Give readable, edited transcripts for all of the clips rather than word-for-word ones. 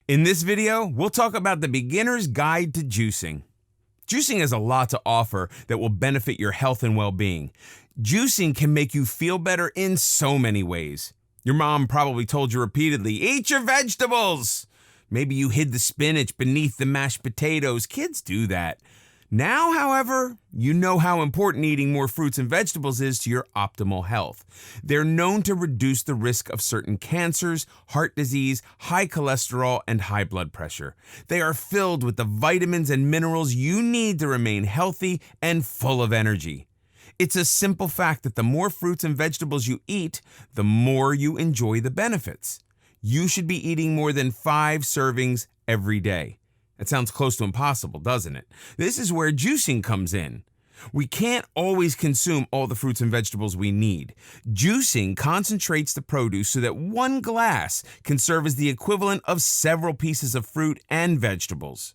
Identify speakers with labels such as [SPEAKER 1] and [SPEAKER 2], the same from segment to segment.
[SPEAKER 1] In this video, we'll talk about the beginner's guide to juicing. Juicing has a lot to offer that will benefit your health and well-being. Juicing can make you feel better in so many ways. Your mom probably told you repeatedly, "Eat your vegetables!" Maybe you hid the spinach beneath the mashed potatoes. Kids do that. Now, however, you know how important eating more fruits and vegetables is to your optimal health. They're known to reduce the risk of certain cancers, heart disease, high cholesterol, and high blood pressure. They are filled with the vitamins and minerals you need to remain healthy and full of energy. It's a simple fact that the more fruits and vegetables you eat, the more you enjoy the benefits. You should be eating more than 5 servings every day. That sounds close to impossible, doesn't it? This is where juicing comes in. We can't always consume all the fruits and vegetables we need. Juicing concentrates the produce so that one glass can serve as the equivalent of several pieces of fruit and vegetables.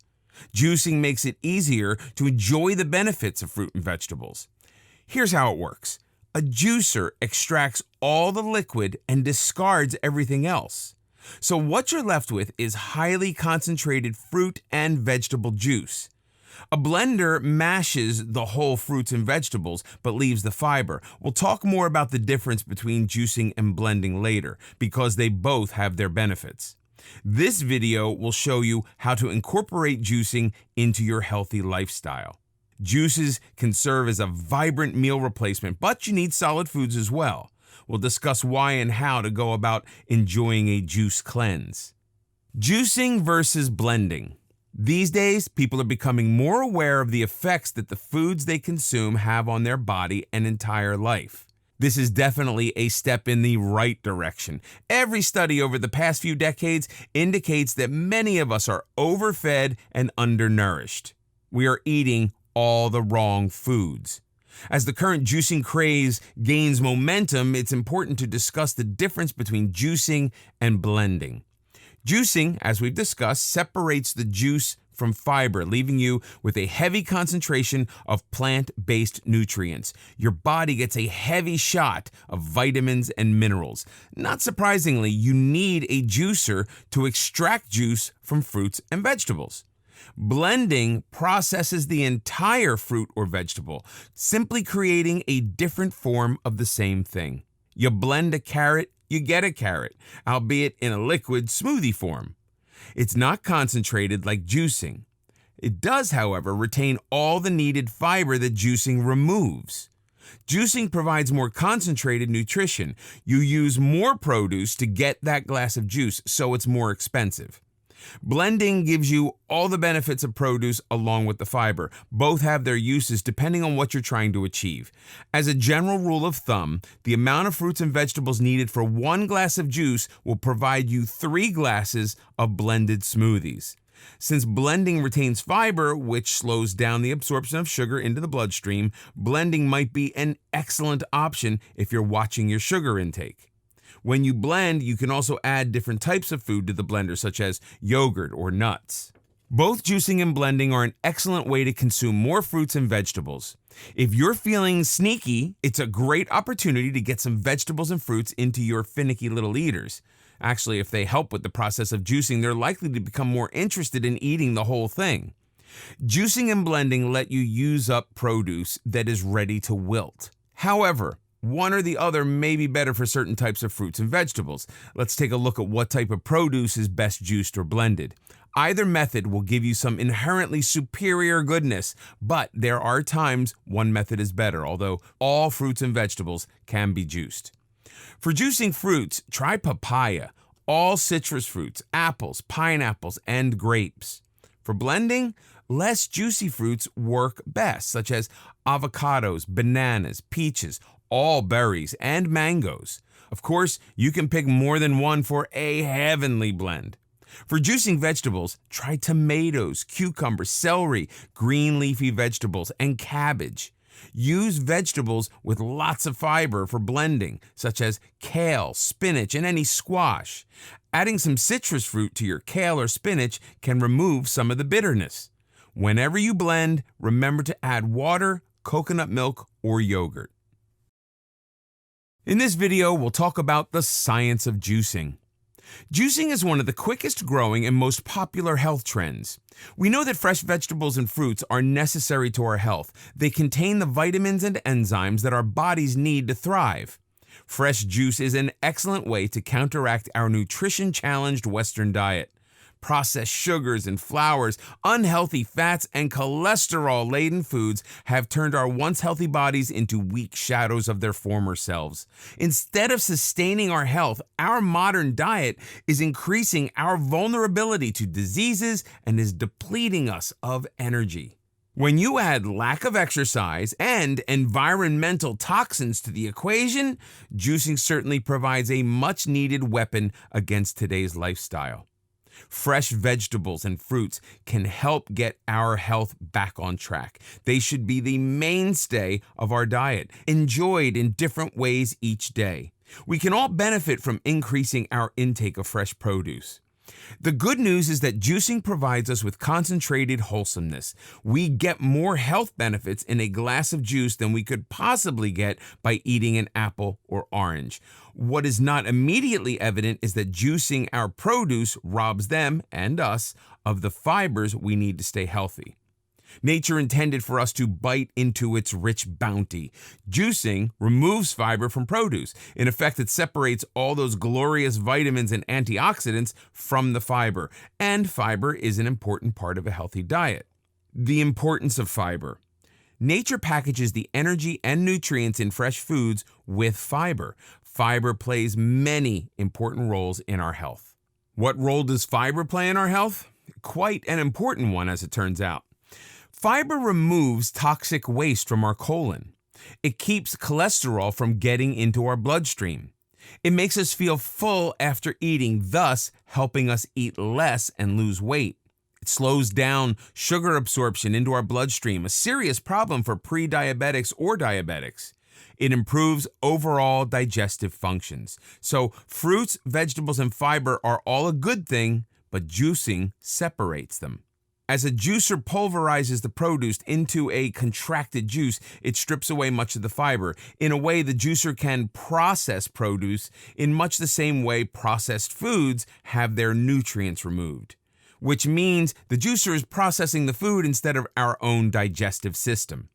[SPEAKER 1] Juicing makes it easier to enjoy the benefits of fruit and vegetables. Here's how it works. A juicer extracts all the liquid and discards everything else. So what you're left with is highly concentrated fruit and vegetable juice. A blender mashes the whole fruits and vegetables, but leaves the fiber. We'll talk more about the difference between juicing and blending later, because they both have their benefits. This video will show you how to incorporate juicing into your healthy lifestyle. Juices can serve as a vibrant meal replacement, but you need solid foods as well. We'll discuss why and how to go about enjoying a juice cleanse. Juicing versus blending. These days, people are becoming more aware of the effects that the foods they consume have on their body and entire life. This is definitely a step in the right direction. Every study over the past few decades indicates that many of us are overfed and undernourished. We are eating all the wrong foods. As the current juicing craze gains momentum, it's important to discuss the difference between juicing and blending. Juicing, as we've discussed, separates the juice from fiber, leaving you with a heavy concentration of plant-based nutrients. Your body gets a heavy shot of vitamins and minerals. Not surprisingly, you need a juicer to extract juice from fruits and vegetables. Blending processes the entire fruit or vegetable, simply creating a different form of the same thing. You blend a carrot, you get a carrot, albeit in a liquid smoothie form. It's not concentrated like juicing. It does, however, retain all the needed fiber that juicing removes. Juicing provides more concentrated nutrition. You use more produce to get that glass of juice, so it's more expensive. Blending gives you all the benefits of produce along with the fiber. Both have their uses depending on what you're trying to achieve. As a general rule of thumb, the amount of fruits and vegetables needed for 1 glass of juice will provide you 3 glasses of blended smoothies. Since blending retains fiber, which slows down the absorption of sugar into the bloodstream, blending might be an excellent option if you're watching your sugar intake. When you blend, you can also add different types of food to the blender, such as yogurt or nuts. Both juicing and blending are an excellent way to consume more fruits and vegetables. If you're feeling sneaky, it's a great opportunity to get some vegetables and fruits into your finicky little eaters. Actually, if they help with the process of juicing, they're likely to become more interested in eating the whole thing. Juicing and blending let you use up produce that is ready to wilt. However, one or the other may be better for certain types of fruits and vegetables. Let's take a look at what type of produce is best juiced or blended. Either method will give you some inherently superior goodness, but there are times one method is better, although all fruits and vegetables can be juiced. For juicing fruits, try papaya, all citrus fruits, apples, pineapples, and grapes. For blending, less juicy fruits work best, such as avocados, bananas, peaches, all berries, and mangoes. Of course, you can pick more than one for a heavenly blend. For juicing vegetables, try tomatoes, cucumbers, celery, green leafy vegetables, and cabbage. Use vegetables with lots of fiber for blending, such as kale, spinach, and any squash. Adding some citrus fruit to your kale or spinach can remove some of the bitterness. Whenever you blend, remember to add water, coconut milk, or yogurt. In this video, we'll talk about the science of juicing. Juicing is one of the quickest growing and most popular health trends. We know that fresh vegetables and fruits are necessary to our health. They contain the vitamins and enzymes that our bodies need to thrive. Fresh juice is an excellent way to counteract our nutrition-challenged Western diet. Processed sugars and flours, unhealthy fats, and cholesterol-laden foods have turned our once healthy bodies into weak shadows of their former selves. Instead of sustaining our health, our modern diet is increasing our vulnerability to diseases and is depleting us of energy. When you add lack of exercise and environmental toxins to the equation, juicing certainly provides a much-needed weapon against today's lifestyle. Fresh vegetables and fruits can help get our health back on track. They should be the mainstay of our diet, enjoyed in different ways each day. We can all benefit from increasing our intake of fresh produce. The good news is that juicing provides us with concentrated wholesomeness. We get more health benefits in a glass of juice than we could possibly get by eating an apple or orange. What is not immediately evident is that juicing our produce robs them, and us, of the fibers we need to stay healthy. Nature intended for us to bite into its rich bounty. Juicing removes fiber from produce. In effect, it separates all those glorious vitamins and antioxidants from the fiber. And fiber is an important part of a healthy diet. The importance of fiber. Nature packages the energy and nutrients in fresh foods with fiber. Fiber plays many important roles in our health. What role does fiber play in our health? Quite an important one, as it turns out. Fiber removes toxic waste from our colon. It keeps cholesterol from getting into our bloodstream. It makes us feel full after eating, thus helping us eat less and lose weight. It slows down sugar absorption into our bloodstream, a serious problem for pre-diabetics or diabetics. It improves overall digestive functions. So fruits, vegetables, and fiber are all a good thing, but juicing separates them. As a juicer pulverizes the produce into a contracted juice, it strips away much of the fiber. In a way, the juicer can process produce in much the same way processed foods have their nutrients removed, which means the juicer is processing the food instead of our own digestive system.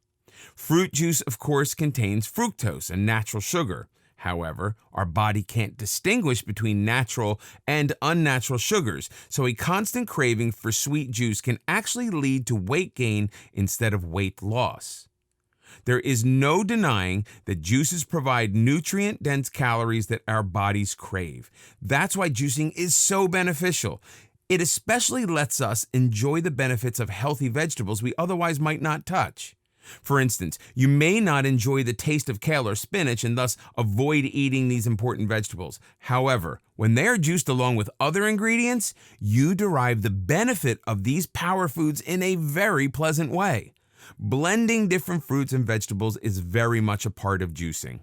[SPEAKER 1] Fruit juice, of course, contains fructose, a natural sugar. However, our body can't distinguish between natural and unnatural sugars, so a constant craving for sweet juice can actually lead to weight gain instead of weight loss. There is no denying that juices provide nutrient-dense calories that our bodies crave. That's why juicing is so beneficial. It especially lets us enjoy the benefits of healthy vegetables we otherwise might not touch. For instance, you may not enjoy the taste of kale or spinach and thus avoid eating these important vegetables. However, when they are juiced along with other ingredients, you derive the benefit of these power foods in a very pleasant way. Blending different fruits and vegetables is very much a part of juicing.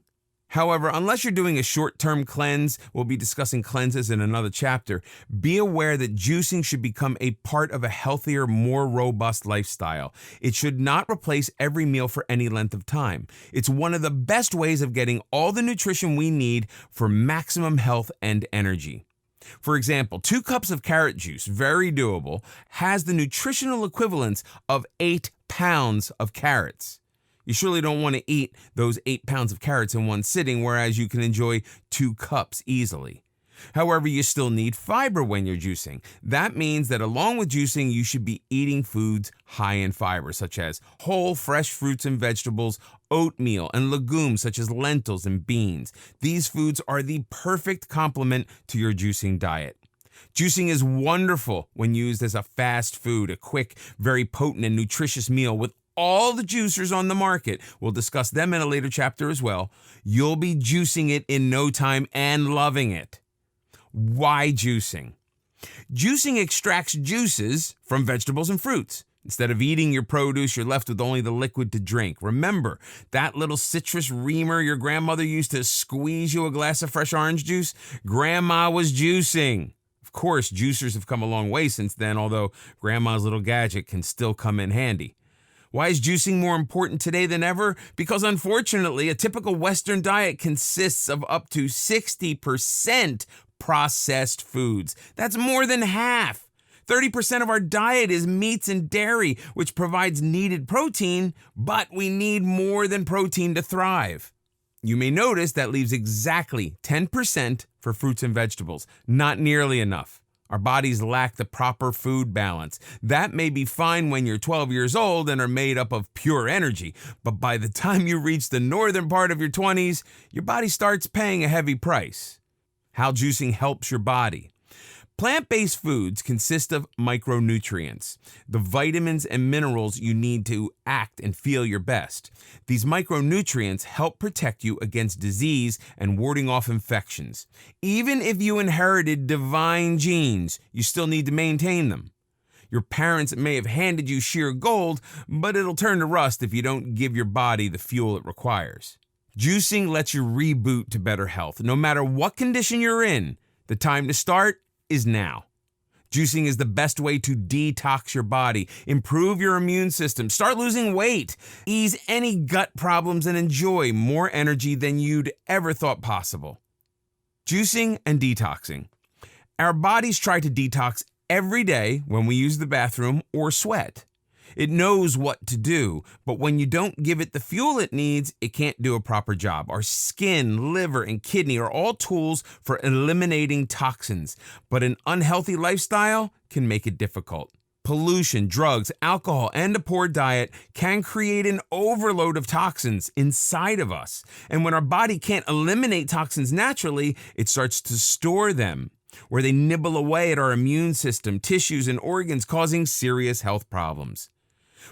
[SPEAKER 1] However, unless you're doing a short-term cleanse, we'll be discussing cleanses in another chapter, be aware that juicing should become a part of a healthier, more robust lifestyle. It should not replace every meal for any length of time. It's one of the best ways of getting all the nutrition we need for maximum health and energy. For example, 2 cups of carrot juice, very doable, has the nutritional equivalence of 8 pounds of carrots. You surely don't want to eat those 8 pounds of carrots in one sitting, whereas you can enjoy 2 cups easily. However, you still need fiber when you're juicing. That means that along with juicing, you should be eating foods high in fiber, such as whole, fresh fruits and vegetables, oatmeal, and legumes such as lentils and beans. These foods are the perfect complement to your juicing diet. Juicing is wonderful when used as a fast food, a quick, very potent and nutritious meal with all the juicers on the market. We'll discuss them in a later chapter as well. You'll be juicing it in no time and loving it. Why juicing? Juicing extracts juices from vegetables and fruits. Instead of eating your produce, you're left with only the liquid to drink. Remember, that little citrus reamer your grandmother used to squeeze you a glass of fresh orange juice? Grandma was juicing. Of course, juicers have come a long way since then, although grandma's little gadget can still come in handy. Why is juicing more important today than ever? Because unfortunately, a typical Western diet consists of up to 60% processed foods. That's more than half. 30% of our diet is meats and dairy, which provides needed protein, but we need more than protein to thrive. You may notice that leaves exactly 10% for fruits and vegetables. Not nearly enough. Our bodies lack the proper food balance. That may be fine when you're 12 years old and are made up of pure energy, but by the time you reach the northern part of your 20s, your body starts paying a heavy price. How juicing helps your body. Plant-based foods consist of micronutrients, the vitamins and minerals you need to act and feel your best. These micronutrients help protect you against disease and warding off infections. Even if you inherited divine genes, you still need to maintain them. Your parents may have handed you sheer gold, but it'll turn to rust if you don't give your body the fuel it requires. Juicing lets you reboot to better health. No matter what condition you're in, the time to start is now. Juicing is the best way to detox your body, improve your immune system, start losing weight, ease any gut problems, and enjoy more energy than you'd ever thought possible. Juicing and detoxing. Our bodies try to detox every day when we use the bathroom or sweat. It knows what to do, but when you don't give it the fuel it needs, it can't do a proper job. Our skin, liver, and kidney are all tools for eliminating toxins, but an unhealthy lifestyle can make it difficult. Pollution, drugs, alcohol, and a poor diet can create an overload of toxins inside of us. And when our body can't eliminate toxins naturally, it starts to store them, where they nibble away at our immune system, tissues, and organs, causing serious health problems.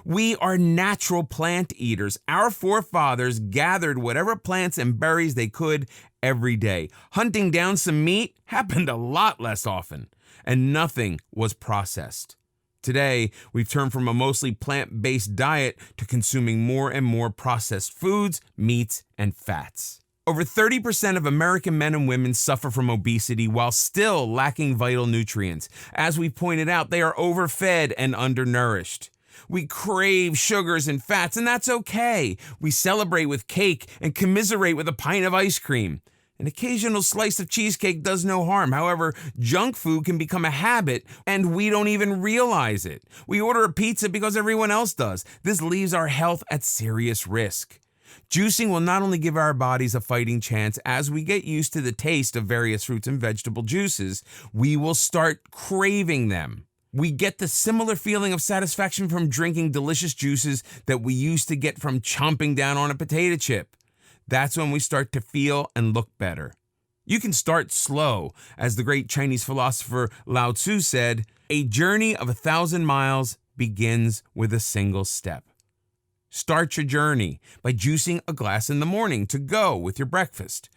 [SPEAKER 1] We are natural plant eaters. Our forefathers gathered whatever plants and berries they could every day. Hunting down some meat happened a lot less often, and nothing was processed. Today, we've turned from a mostly plant-based diet to consuming more and more processed foods, meats, and fats. Over 30% of American men and women suffer from obesity while still lacking vital nutrients. As we pointed out, they are overfed and undernourished. We crave sugars and fats, and that's okay. We celebrate with cake and commiserate with a pint of ice cream. An occasional slice of cheesecake does no harm. However, junk food can become a habit, and we don't even realize it. We order a pizza because everyone else does. This leaves our health at serious risk. Juicing will not only give our bodies a fighting chance as we get used to the taste of various fruits and vegetable juices, we will start craving them. We get the similar feeling of satisfaction from drinking delicious juices that we used to get from chomping down on a potato chip. That's when we start to feel and look better. You can start slow. As the great Chinese philosopher Lao Tzu said, "A journey of 1,000 miles begins with a single step." Start your journey by juicing a glass in the morning to go with your breakfast.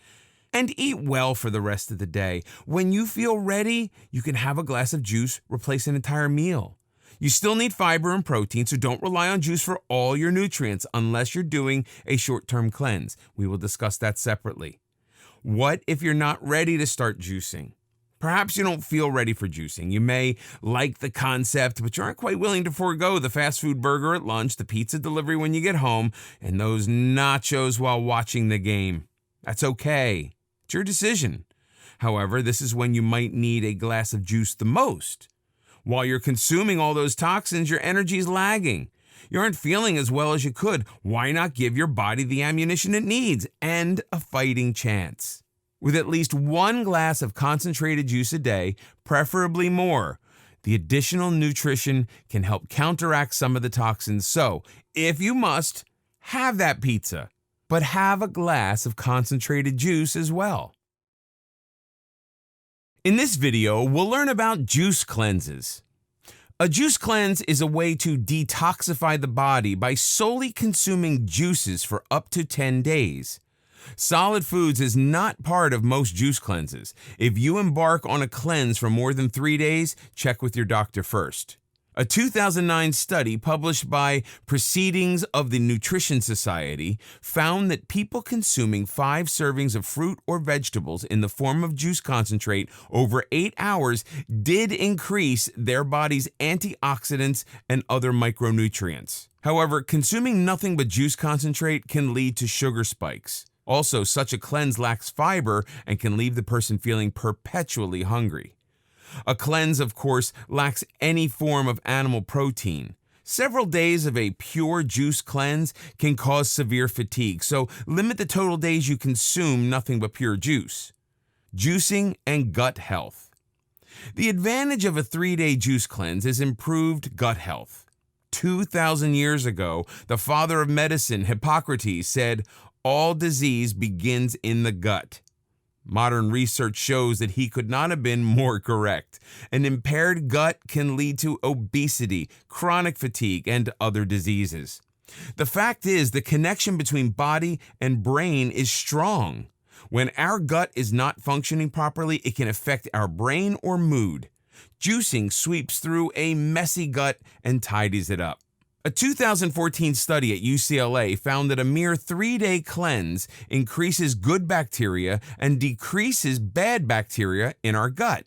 [SPEAKER 1] And eat well for the rest of the day. When you feel ready, you can have a glass of juice replace an entire meal. You still need fiber and protein, so don't rely on juice for all your nutrients unless you're doing a short-term cleanse. We will discuss that separately. What if you're not ready to start juicing? Perhaps you don't feel ready for juicing. You may like the concept, but you aren't quite willing to forego the fast food burger at lunch, the pizza delivery when you get home, and those nachos while watching the game. That's okay. It's your decision. However, this is when you might need a glass of juice the most. While you're consuming all those toxins, your energy is lagging. You aren't feeling as well as you could. Why not give your body the ammunition it needs and a fighting chance? With at least one glass of concentrated juice a day, preferably more, the additional nutrition can help counteract some of the toxins. So, if you must, have that pizza, but have a glass of concentrated juice as well. In this video, we'll learn about juice cleanses. A juice cleanse is a way to detoxify the body by solely consuming juices for up to 10 days. Solid foods is not part of most juice cleanses. If you embark on a cleanse for more than 3 days, check with your doctor first. A 2009 study published by Proceedings of the Nutrition Society found that people consuming 5 servings of fruit or vegetables in the form of juice concentrate over 8 hours did increase their body's antioxidants and other micronutrients. However, consuming nothing but juice concentrate can lead to sugar spikes. Also, such a cleanse lacks fiber and can leave the person feeling perpetually hungry. A cleanse, of course, lacks any form of animal protein. Several days of a pure juice cleanse can cause severe fatigue, so limit the total days you consume nothing but pure juice. Juicing and gut health. The advantage of a 3-day juice cleanse is improved gut health. 2,000 years ago, the father of medicine, Hippocrates, said, "All disease begins in the gut." Modern research shows that he could not have been more correct. An impaired gut can lead to obesity, chronic fatigue, and other diseases. The fact is, the connection between body and brain is strong. When our gut is not functioning properly, it can affect our brain or mood. Juicing sweeps through a messy gut and tidies it up. A 2014 study at UCLA found that a mere 3-day cleanse increases good bacteria and decreases bad bacteria in our gut.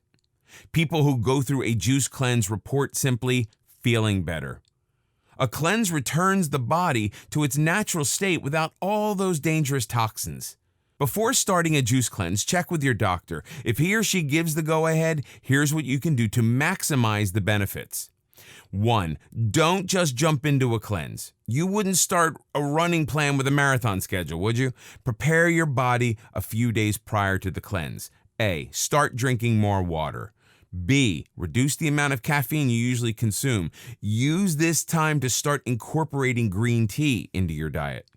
[SPEAKER 1] People who go through a juice cleanse report simply feeling better. A cleanse returns the body to its natural state without all those dangerous toxins. Before starting a juice cleanse, check with your doctor. If he or she gives the go-ahead, here's what you can do to maximize the benefits. 1. Don't just jump into a cleanse. You wouldn't start a running plan with a marathon schedule, would you? Prepare your body a few days prior to the cleanse. A. Start drinking more water. B. Reduce the amount of caffeine you usually consume. Use this time to start incorporating green tea into your diet.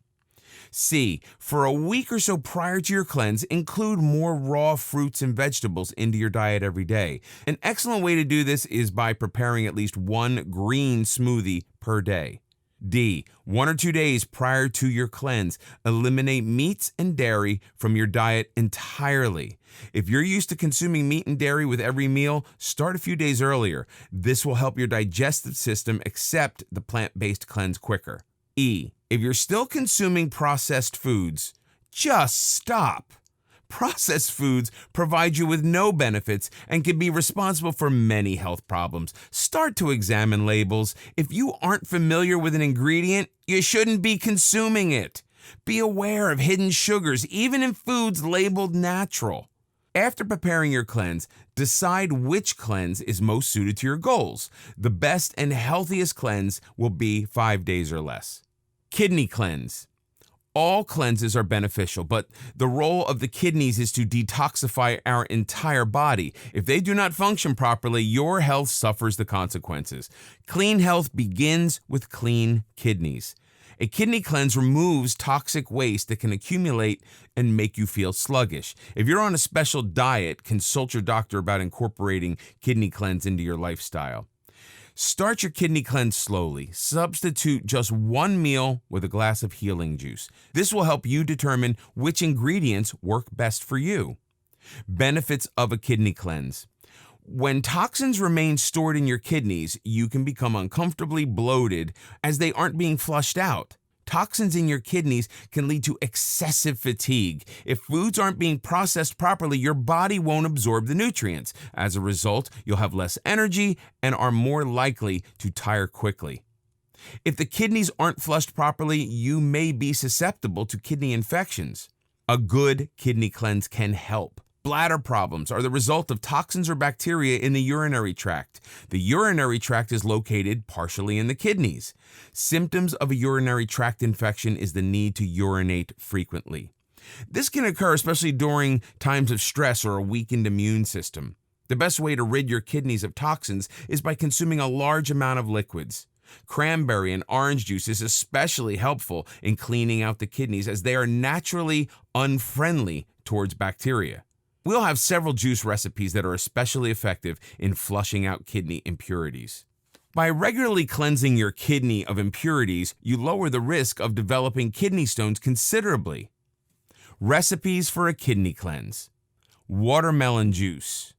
[SPEAKER 1] C. For a week or so prior to your cleanse, include more raw fruits and vegetables into your diet every day. An excellent way to do this is by preparing at least one green smoothie per day. D. 1 or 2 days prior to your cleanse, eliminate meats and dairy from your diet entirely. If you're used to consuming meat and dairy with every meal, start a few days earlier. This will help your digestive system accept the plant-based cleanse quicker. E. If you're still consuming processed foods, just stop. Processed foods provide you with no benefits and can be responsible for many health problems. Start to examine labels. If you aren't familiar with an ingredient, you shouldn't be consuming it. Be aware of hidden sugars, even in foods labeled natural. After preparing your cleanse, decide which cleanse is most suited to your goals. The best and healthiest cleanse will be 5 days or less. Kidney cleanse. All cleanses are beneficial, but the role of the kidneys is to detoxify our entire body. If they do not function properly, your health suffers the consequences. Clean health begins with clean kidneys. A kidney cleanse removes toxic waste that can accumulate and make you feel sluggish. If you're on a special diet, consult your doctor about incorporating kidney cleanse into your lifestyle. Start your kidney cleanse slowly. Substitute just one meal with a glass of healing juice. This will help you determine which ingredients work best for you. Benefits of a kidney cleanse. When toxins remain stored in your kidneys, you can become uncomfortably bloated as they aren't being flushed out. Toxins in your kidneys can lead to excessive fatigue. If foods aren't being processed properly, your body won't absorb the nutrients. As a result, you'll have less energy and are more likely to tire quickly. If the kidneys aren't flushed properly, you may be susceptible to kidney infections. A good kidney cleanse can help. Bladder problems are the result of toxins or bacteria in the urinary tract. The urinary tract is located partially in the kidneys. Symptoms of a urinary tract infection is the need to urinate frequently. This can occur especially during times of stress or a weakened immune system. The best way to rid your kidneys of toxins is by consuming a large amount of liquids. Cranberry and orange juice is especially helpful in cleaning out the kidneys as they are naturally unfriendly towards bacteria. We'll have several juice recipes that are especially effective in flushing out kidney impurities. By regularly cleansing your kidney of impurities, you lower the risk of developing kidney stones considerably. Recipes for a kidney cleanse. Watermelon juice.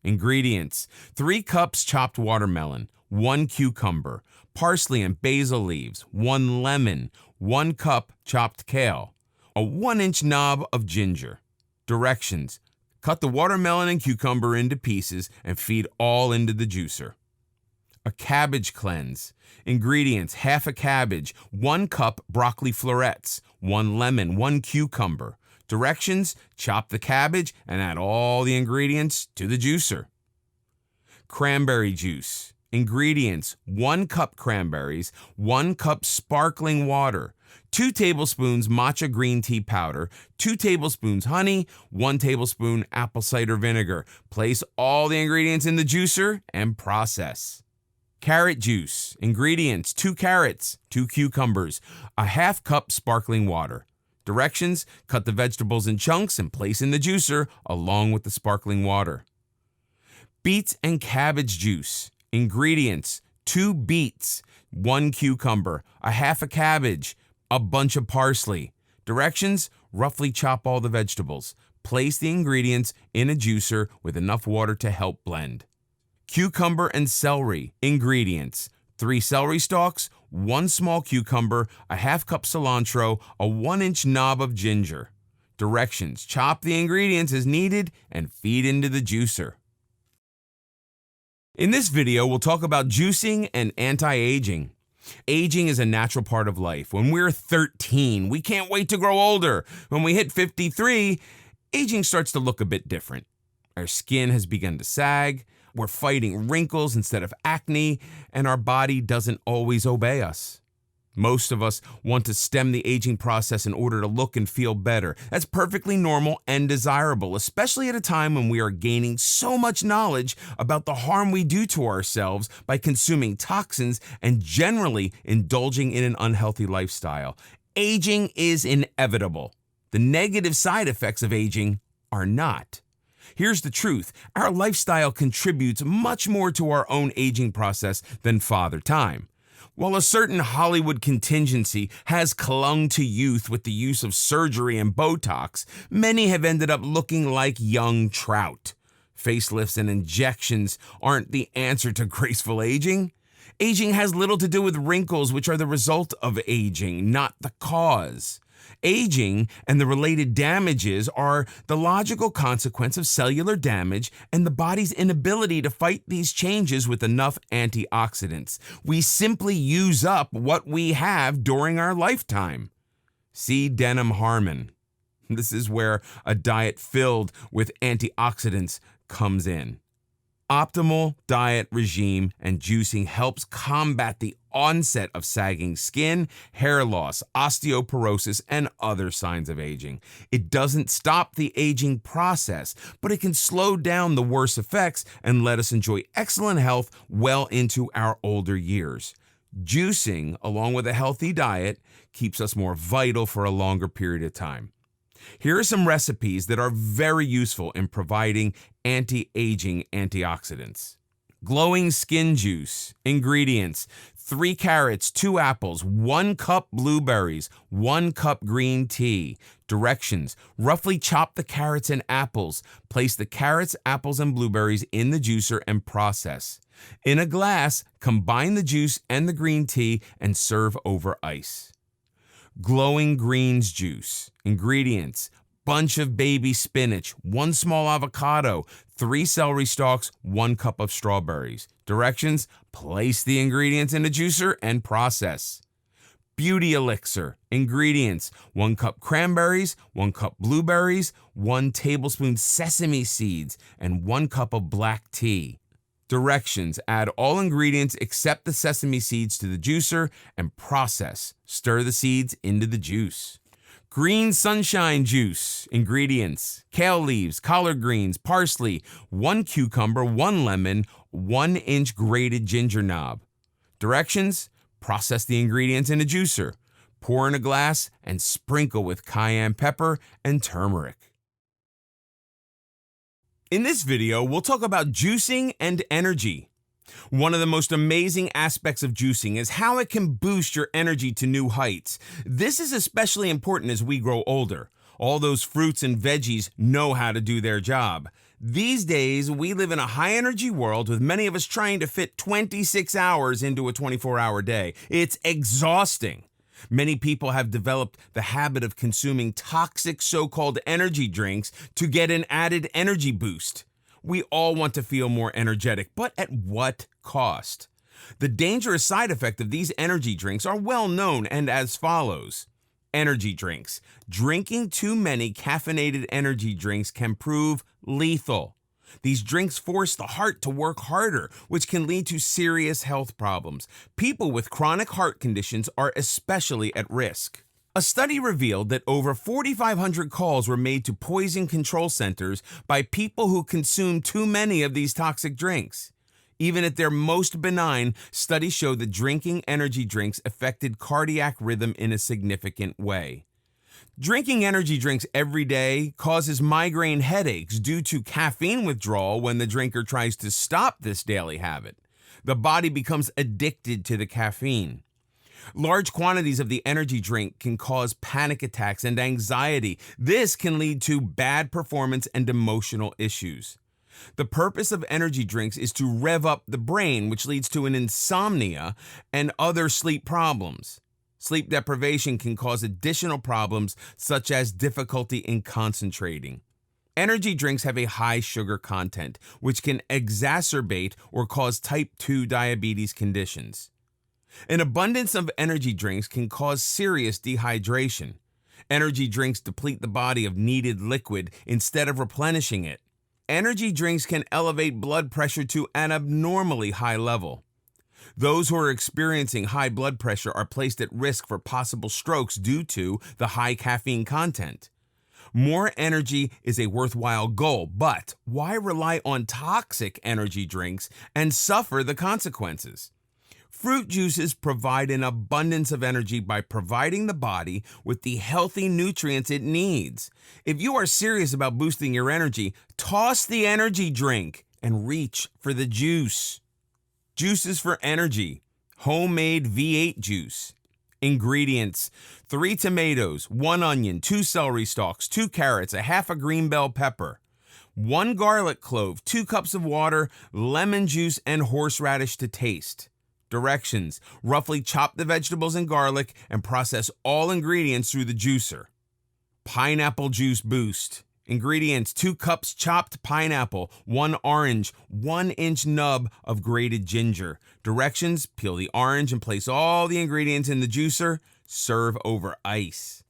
[SPEAKER 1] Ingredients: 3 cups chopped watermelon, 1 cucumber, parsley and basil leaves, 1 lemon, 1 cup chopped kale, a 1-inch knob of ginger. Directions: cut the watermelon and cucumber into pieces and feed all into the juicer. A cabbage cleanse. Ingredients: half a cabbage, 1 cup broccoli florets, 1 lemon, 1 cucumber, Directions: chop the cabbage and add all the ingredients to the juicer. Cranberry juice. Ingredients: 1 cup cranberries, 1 cup sparkling water, 2 tablespoons matcha green tea powder, 2 tablespoons honey, 1 tablespoon apple cider vinegar. Place all the ingredients in the juicer and process. Carrot juice. Ingredients: 2 carrots, 2 cucumbers, a half cup sparkling water. Directions: cut the vegetables in chunks and place in the juicer along with the sparkling water. Beets and cabbage juice. Ingredients: 2 beets, 1 cucumber, a half a cabbage, a bunch of parsley. Directions: roughly chop all the vegetables. Place the ingredients in a juicer with enough water to help blend. Cucumber and celery. Ingredients: 3 celery stalks, 1 small cucumber, a half cup cilantro, a 1-inch knob of ginger. Directions: chop the ingredients as needed and feed into the juicer. In this video, we'll talk about juicing and anti-aging. Aging is a natural part of life. When we're 13, we can't wait to grow older. When we hit 53, aging starts to look a bit different. Our skin has begun to sag, we're fighting wrinkles instead of acne, and our body doesn't always obey us. Most of us want to stem the aging process in order to look and feel better. That's perfectly normal and desirable, especially at a time when we are gaining so much knowledge about the harm we do to ourselves by consuming toxins and generally indulging in an unhealthy lifestyle. Aging is inevitable. The negative side effects of aging are not. Here's the truth: our lifestyle contributes much more to our own aging process than Father Time. While a certain Hollywood contingency has clung to youth with the use of surgery and Botox, many have ended up looking like young trout. Facelifts and injections aren't the answer to graceful aging. Aging has little to do with wrinkles, which are the result of aging, not the cause. Aging and the related damages are the logical consequence of cellular damage and the body's inability to fight these changes with enough antioxidants. We simply use up what we have during our lifetime. See Denham Harmon. This is where a diet filled with antioxidants comes in. Optimal diet regime and juicing helps combat the onset of sagging skin, hair loss, osteoporosis, and other signs of aging. It doesn't stop the aging process, but it can slow down the worst effects and let us enjoy excellent health well into our older years. Juicing, along with a healthy diet, keeps us more vital for a longer period of time. Here are some recipes that are very useful in providing anti-aging antioxidants. Glowing skin juice. Ingredients: 3 carrots, 2 apples, 1 cup blueberries, 1 cup green tea. Directions: roughly chop the carrots and apples. Place the carrots, apples, and blueberries in the juicer and process. In a glass, combine the juice and the green tea and serve over ice. Glowing greens juice. Ingredients: bunch of baby spinach, 1 small avocado, 3 celery stalks, 1 cup of strawberries. Directions: place the ingredients in a juicer and process. Beauty elixir. Ingredients: 1 cup cranberries, 1 cup blueberries, 1 tablespoon sesame seeds, and 1 cup of black tea. Directions: add all ingredients except the sesame seeds to the juicer and process. Stir the seeds into the juice. Green sunshine juice. Ingredients: kale leaves, collard greens, parsley, 1 cucumber, 1 lemon, 1-inch grated ginger knob. Directions: process the ingredients in a juicer. Pour in a glass and sprinkle with cayenne pepper and turmeric. In this video, we'll talk about juicing and energy. One of the most amazing aspects of juicing is how it can boost your energy to new heights. This is especially important as we grow older. All those fruits and veggies know how to do their job. These days, we live in a high-energy world with many of us trying to fit 26 hours into a 24-hour day. It's exhausting. Many people have developed the habit of consuming toxic so-called energy drinks to get an added energy boost. We all want to feel more energetic, but at what cost? The dangerous side effects of these energy drinks are well known and as follows. Energy drinks. Drinking too many caffeinated energy drinks can prove lethal. These drinks force the heart to work harder, which can lead to serious health problems. People with chronic heart conditions are especially at risk. A study revealed that over 4,500 calls were made to poison control centers by people who consumed too many of these toxic drinks. Even at their most benign, studies showed that drinking energy drinks affected cardiac rhythm in a significant way. Drinking energy drinks every day causes migraine headaches due to caffeine withdrawal when the drinker tries to stop this daily habit. The body becomes addicted to the caffeine. Large quantities of the energy drink can cause panic attacks and anxiety. This can lead to bad performance and emotional issues. The purpose of energy drinks is to rev up the brain, which leads to an insomnia and other sleep problems. Sleep deprivation can cause additional problems such as difficulty in concentrating. Energy drinks have a high sugar content, which can exacerbate or cause type 2 diabetes conditions. An abundance of energy drinks can cause serious dehydration. Energy drinks deplete the body of needed liquid instead of replenishing it. Energy drinks can elevate blood pressure to an abnormally high level. Those who are experiencing high blood pressure are placed at risk for possible strokes due to the high caffeine content. More energy is a worthwhile goal, but why rely on toxic energy drinks and suffer the consequences? Fruit juices provide an abundance of energy by providing the body with the healthy nutrients it needs. If you are serious about boosting your energy, toss the energy drink and reach for the juice. Juices for energy. Homemade V8 juice. Ingredients: 3 tomatoes, 1 onion, 2 celery stalks, 2 carrots, a half a green bell pepper, 1 garlic clove, 2 cups of water, lemon juice, and horseradish to taste. Directions: roughly chop the vegetables and garlic and process all ingredients through the juicer. Pineapple juice boost. Ingredients: 2 cups chopped pineapple, 1 orange, 1-inch nub of grated ginger. Directions: peel the orange and place all the ingredients in the juicer. Serve over ice.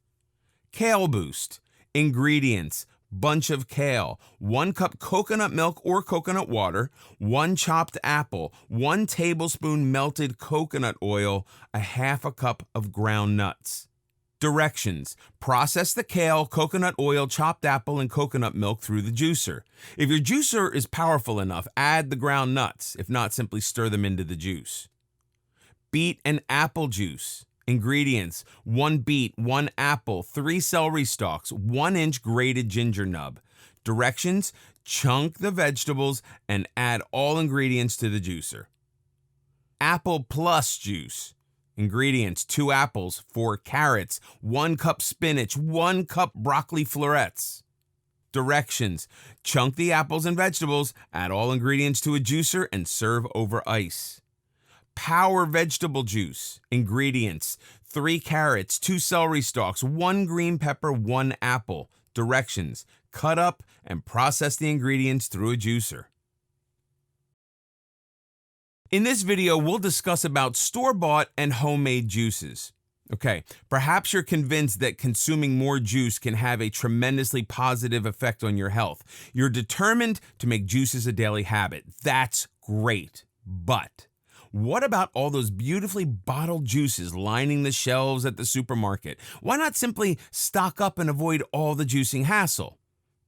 [SPEAKER 1] Kale boost. Ingredients: bunch of kale, 1 cup coconut milk or coconut water, 1 chopped apple, 1 tablespoon melted coconut oil, a half a cup of ground nuts. Directions: process the kale, coconut oil, chopped apple, and coconut milk through the juicer. If your juicer is powerful enough, add the ground nuts. If not, simply stir them into the juice. Beet and apple juice. Ingredients: 1 beet, 1 apple, 3 celery stalks, 1-inch grated ginger nub. Directions: chunk the vegetables and add all ingredients to the juicer. Apple Plus juice. Ingredients: 2 apples, 4 carrots, 1 cup spinach, 1 cup broccoli florets. Directions: chunk the apples and vegetables, add all ingredients to a juicer, and serve over ice. Power vegetable juice. Ingredients: 3 carrots, 2 celery stalks, 1 green pepper, 1 apple. Directions: cut up and process the ingredients through a juicer. In this video, we'll discuss about store-bought and homemade juices. Okay, perhaps you're convinced that consuming more juice can have a tremendously positive effect on your health. You're determined to make juices a daily habit. That's great. But what about all those beautifully bottled juices lining the shelves at the supermarket? Why not simply stock up and avoid all the juicing hassle?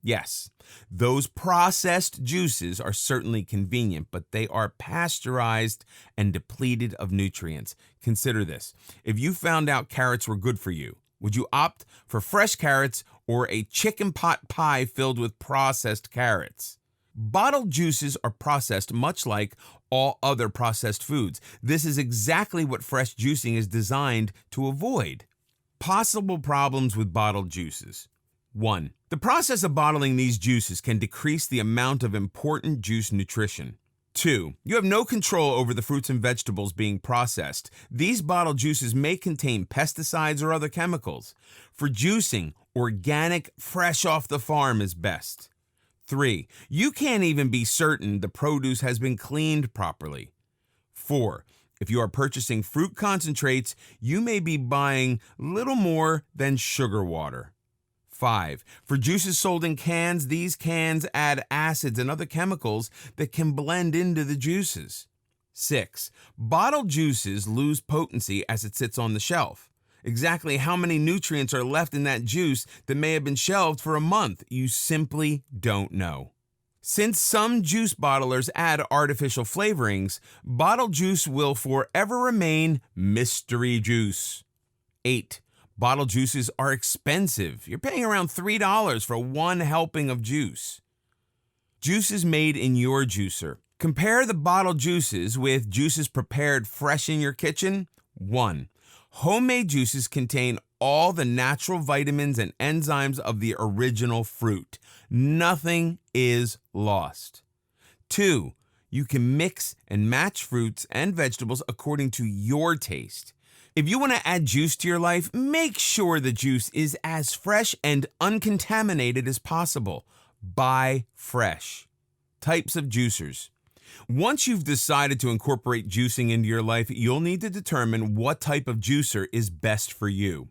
[SPEAKER 1] Yes, those processed juices are certainly convenient, but they are pasteurized and depleted of nutrients. Consider this. If you found out carrots were good for you, would you opt for fresh carrots or a chicken pot pie filled with processed carrots? Bottled juices are processed much like all other processed foods. This is exactly what fresh juicing is designed to avoid. Possible problems with bottled juices. 1. The process of bottling these juices can decrease the amount of important juice nutrition. 2. You have no control over the fruits and vegetables being processed. These bottled juices may contain pesticides or other chemicals. For juicing, organic, fresh off the farm is best. 3. You can't even be certain the produce has been cleaned properly. 4. If you are purchasing fruit concentrates, you may be buying little more than sugar water. 5. For juices sold in cans, these cans add acids and other chemicals that can blend into the juices. 6. Bottled juices lose potency as it sits on the shelf. Exactly how many nutrients are left in that juice that may have been shelved for a month, you simply don't know. Since some juice bottlers add artificial flavorings, bottled juice will forever remain mystery juice. 8. Bottled juices are expensive. You're paying around $3 for one helping of juice. Juices made in your juicer. Compare the bottled juices with juices prepared fresh in your kitchen. 1. Homemade juices contain all the natural vitamins and enzymes of the original fruit. Nothing is lost. 2. You can mix and match fruits and vegetables according to your taste. If you want to add juice to your life, make sure the juice is as fresh and uncontaminated as possible. Buy fresh. Types of juicers. Once you've decided to incorporate juicing into your life, you'll need to determine what type of juicer is best for you.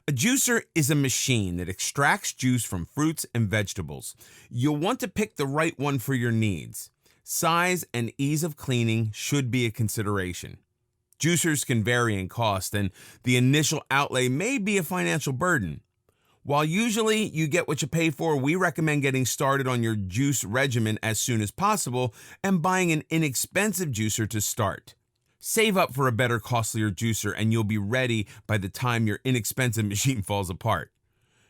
[SPEAKER 1] A juicer is a machine that extracts juice from fruits and vegetables. You'll want to pick the right one for your needs. Size and ease of cleaning should be a consideration. Juicers can vary in cost, and the initial outlay may be a financial burden. While usually you get what you pay for, we recommend getting started on your juice regimen as soon as possible and buying an inexpensive juicer to start. Save up for a better, costlier juicer, and you'll be ready by the time your inexpensive machine falls apart.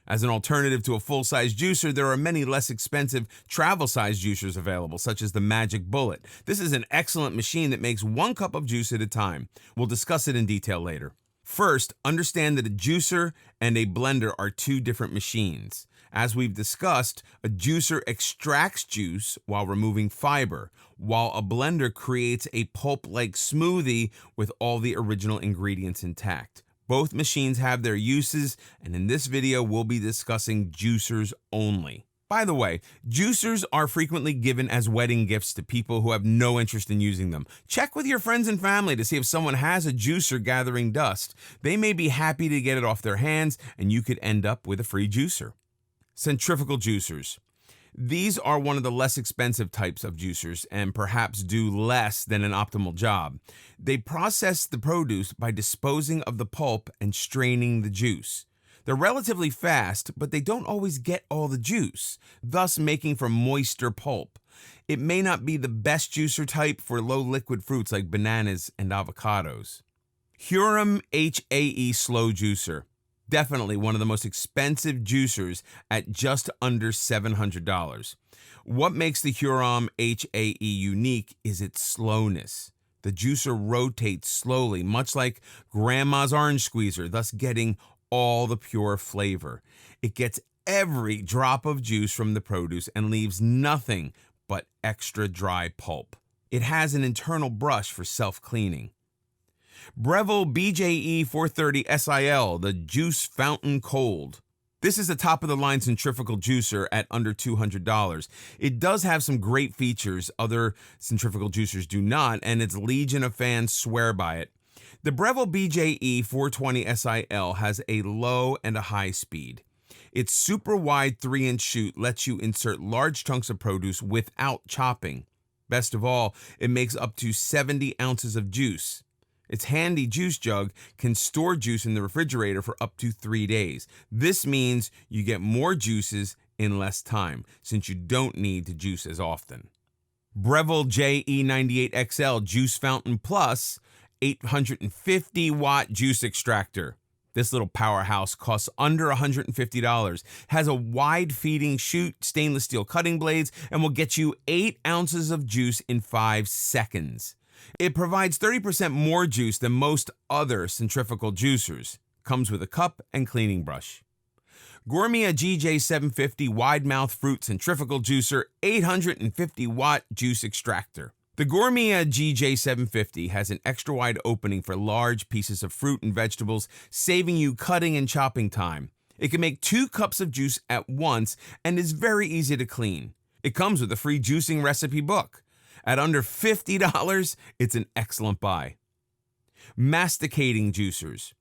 [SPEAKER 1] As an alternative to a full-size juicer, there are many less expensive travel-size juicers available, such as the Magic Bullet. This is an excellent machine that makes 1 cup of juice at a time. We'll discuss it in detail later. First, understand that a juicer and a blender are 2 different machines. As we've discussed, a juicer extracts juice while removing fiber, while a blender creates a pulp-like smoothie with all the original ingredients intact. Both machines have their uses, and in this video, we'll be discussing juicers only. By the way, juicers are frequently given as wedding gifts to people who have no interest in using them. Check with your friends and family to see if someone has a juicer gathering dust. They may be happy to get it off their hands, and you could end up with a free juicer. Centrifugal juicers. These are one of the less expensive types of juicers and perhaps do less than an optimal job. They process the produce by disposing of the pulp and straining the juice. They're relatively fast, but they don't always get all the juice, thus making for moister pulp. It may not be the best juicer type for low liquid fruits like bananas and avocados. Hurom HAE Slow Juicer. Definitely one of the most expensive juicers at just under $700. What makes the Hurom HAE unique is its slowness. The juicer rotates slowly, much like grandma's orange squeezer, thus getting all the pure flavor. It gets every drop of juice from the produce and leaves nothing but extra dry pulp. It has an internal brush for self-cleaning. Breville BJE 430 SIL, the Juice Fountain Cold. This is a top-of-the-line centrifugal juicer at under $200. It does have some great features other centrifugal juicers do not, and its legion of fans swear by it. The Breville BJE 420 SIL has a low and a high speed. Its super wide 3-inch chute lets you insert large chunks of produce without chopping. Best of all, it makes up to 70 ounces of juice. Its handy juice jug can store juice in the refrigerator for up to 3 days. This means you get more juices in less time, since you don't need to juice as often. Breville JE98XL Juice Fountain Plus 850-watt juice extractor. This little powerhouse costs under $150, has a wide feeding chute, stainless steel cutting blades, and will get you 8 ounces of juice in 5 seconds. It provides 30% more juice than most other centrifugal juicers. Comes with a cup and cleaning brush. Gourmia GJ750 Wide Mouth Fruit Centrifugal Juicer 850-watt juice extractor. The Gourmia GJ750 has an extra wide opening for large pieces of fruit and vegetables, saving you cutting and chopping time. It can make 2 cups of juice at once and is very easy to clean. It comes with a free juicing recipe book. At under $50, it's an excellent buy. Masticating juicers.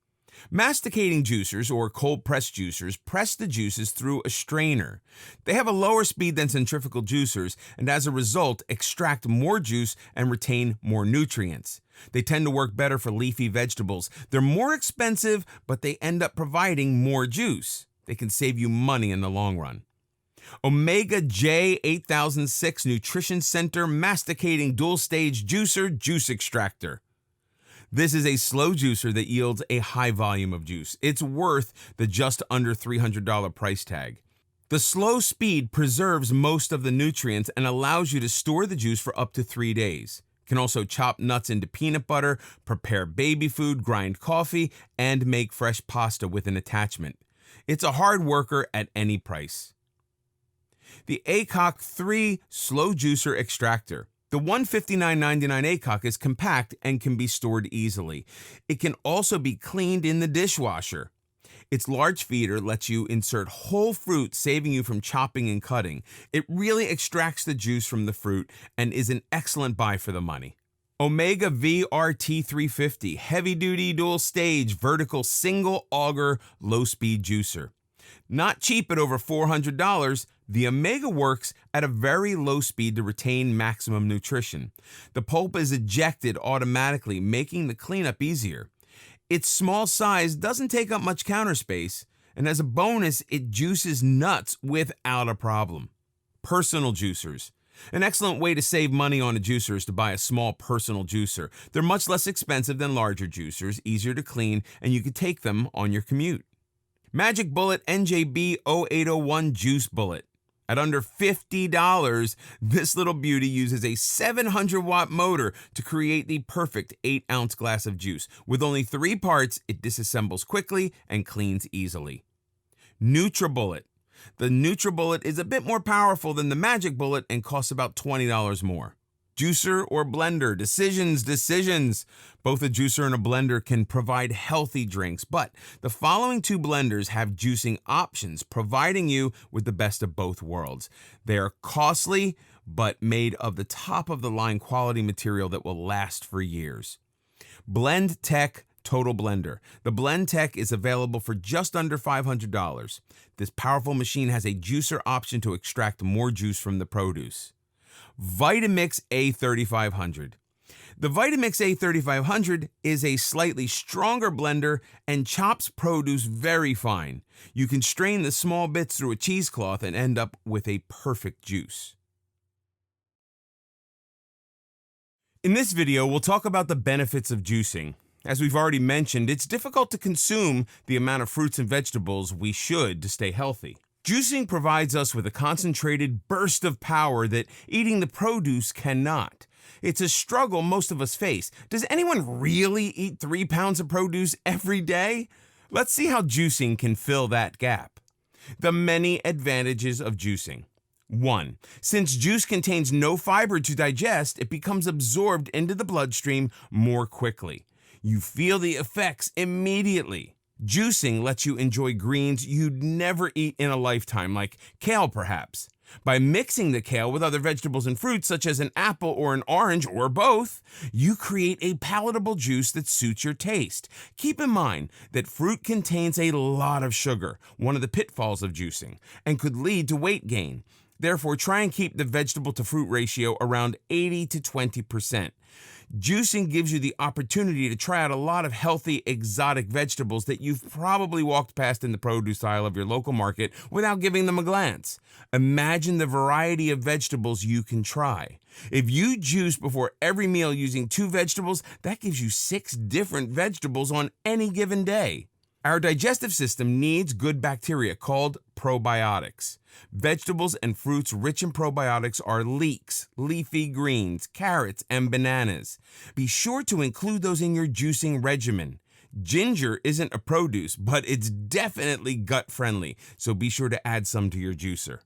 [SPEAKER 1] Masticating juicers, or cold-pressed juicers, press the juices through a strainer. They have a lower speed than centrifugal juicers, and as a result, extract more juice and retain more nutrients. They tend to work better for leafy vegetables. They're more expensive, but they end up providing more juice. They can save you money in the long run. Omega J 8006 Nutrition Center Masticating Dual-Stage Juicer Juice Extractor. This is a slow juicer that yields a high volume of juice. It's worth the just under $300 price tag. The slow speed preserves most of the nutrients and allows you to store the juice for up to 3 days. You can also chop nuts into peanut butter, prepare baby food, grind coffee, and make fresh pasta with an attachment. It's a hard worker at any price. The ACOC 3 Slow Juicer Extractor. The $159.99 ACOC is compact and can be stored easily. It can also be cleaned in the dishwasher. Its large feeder lets you insert whole fruit, saving you from chopping and cutting. It really extracts the juice from the fruit and is an excellent buy for the money. Omega VRT 350 Heavy-Duty Dual-Stage Vertical Single Auger Low-Speed Juicer. Not cheap at over $400, the Omega works at a very low speed to retain maximum nutrition. The pulp is ejected automatically, making the cleanup easier. Its small size doesn't take up much counter space, and as a bonus, it juices nuts without a problem. Personal juicers. An excellent way to save money on a juicer is to buy a small personal juicer. They're much less expensive than larger juicers, easier to clean, and you can take them on your commute. Magic Bullet NJB 0801 Juice Bullet. At under $50, this little beauty uses a 700-watt motor to create the perfect 8-ounce glass of juice. With only 3 parts, it disassembles quickly and cleans easily. NutriBullet. The NutriBullet is a bit more powerful than the Magic Bullet and costs about $20 more. Juicer or blender? Decisions. Both a juicer and a blender can provide healthy drinks, but the following 2 blenders have juicing options, providing you with the best of both worlds. They are costly, but made of the top-of-the-line quality material that will last for years. BlendTec Total Blender. The BlendTec is available for just under $500. This powerful machine has a juicer option to extract more juice from the produce. Vitamix A3500. The Vitamix A3500 is a slightly stronger blender and chops produce very fine. You can strain the small bits through a cheesecloth and end up with a perfect juice. In this video, we'll talk about the benefits of juicing. As we've already mentioned, it's difficult to consume the amount of fruits and vegetables we should to stay healthy. Juicing provides us with a concentrated burst of power that eating the produce cannot. It's a struggle most of us face. Does anyone really eat 3 pounds of produce every day? Let's see how juicing can fill that gap. The many advantages of juicing. 1. Since juice contains no fiber to digest, it becomes absorbed into the bloodstream more quickly. You feel the effects immediately. Juicing lets you enjoy greens you'd never eat in a lifetime, like kale perhaps. By mixing the kale with other vegetables and fruits, such as an apple or an orange or both, you create a palatable juice that suits your taste. Keep in mind that fruit contains a lot of sugar, one of the pitfalls of juicing, and could lead to weight gain. Therefore, try and keep the vegetable to fruit ratio around 80 to 20%. Juicing gives you the opportunity to try out a lot of healthy, exotic vegetables that you've probably walked past in the produce aisle of your local market without giving them a glance. Imagine the variety of vegetables you can try. If you juice before every meal using 2 vegetables, that gives you 6 different vegetables on any given day. Our digestive system needs good bacteria called probiotics. Vegetables and fruits rich in probiotics are leeks, leafy greens, carrots, and bananas. Be sure to include those in your juicing regimen. Ginger isn't a produce, but it's definitely gut-friendly, so be sure to add some to your juicer.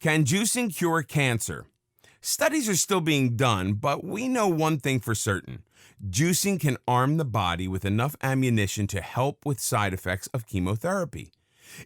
[SPEAKER 1] Can juicing cure cancer? Studies are still being done, but we know one thing for certain. Juicing can arm the body with enough ammunition to help with side effects of chemotherapy.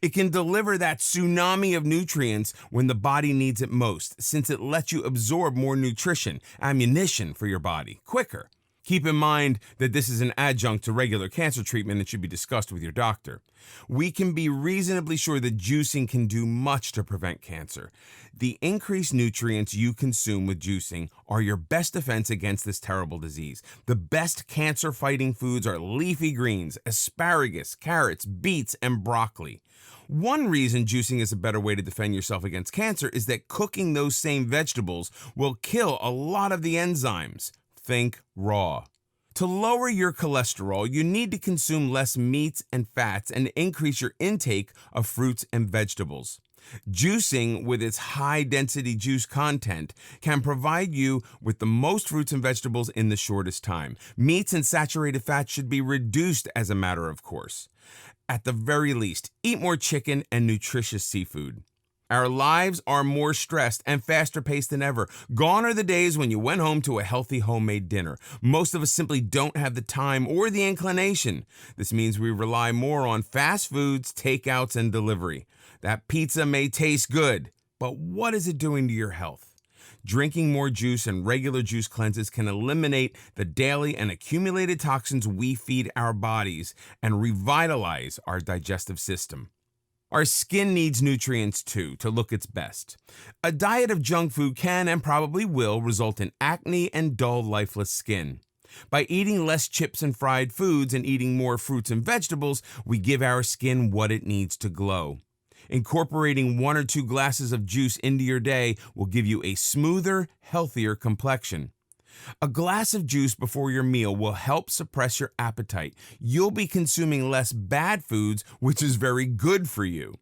[SPEAKER 1] It can deliver that tsunami of nutrients when the body needs it most, since it lets you absorb more nutrition, ammunition for your body, quicker. Keep in mind that this is an adjunct to regular cancer treatment and should be discussed with your doctor. We can be reasonably sure that juicing can do much to prevent cancer. The increased nutrients you consume with juicing are your best defense against this terrible disease. The best cancer-fighting foods are leafy greens, asparagus, carrots, beets, and broccoli. One reason juicing is a better way to defend yourself against cancer is that cooking those same vegetables will kill a lot of the enzymes. Think raw. To lower your cholesterol, you need to consume less meats and fats and increase your intake of fruits and vegetables. Juicing, with its high-density juice content, can provide you with the most fruits and vegetables in the shortest time. Meats and saturated fats should be reduced as a matter of course. At the very least, eat more chicken and nutritious seafood. Our lives are more stressed and faster paced than ever. Gone are the days when you went home to a healthy homemade dinner. Most of us simply don't have the time or the inclination. This means we rely more on fast foods, takeouts, and delivery. That pizza may taste good, but what is it doing to your health? Drinking more juice and regular juice cleanses can eliminate the daily and accumulated toxins we feed our bodies and revitalize our digestive system. Our skin needs nutrients too to look its best. A diet of junk food can and probably will result in acne and dull, lifeless skin. By eating less chips and fried foods and eating more fruits and vegetables, we give our skin what it needs to glow. Incorporating 1 or 2 glasses of juice into your day will give you a smoother, healthier complexion. A glass of juice before your meal will help suppress your appetite. You'll be consuming less bad foods, which is very good for you.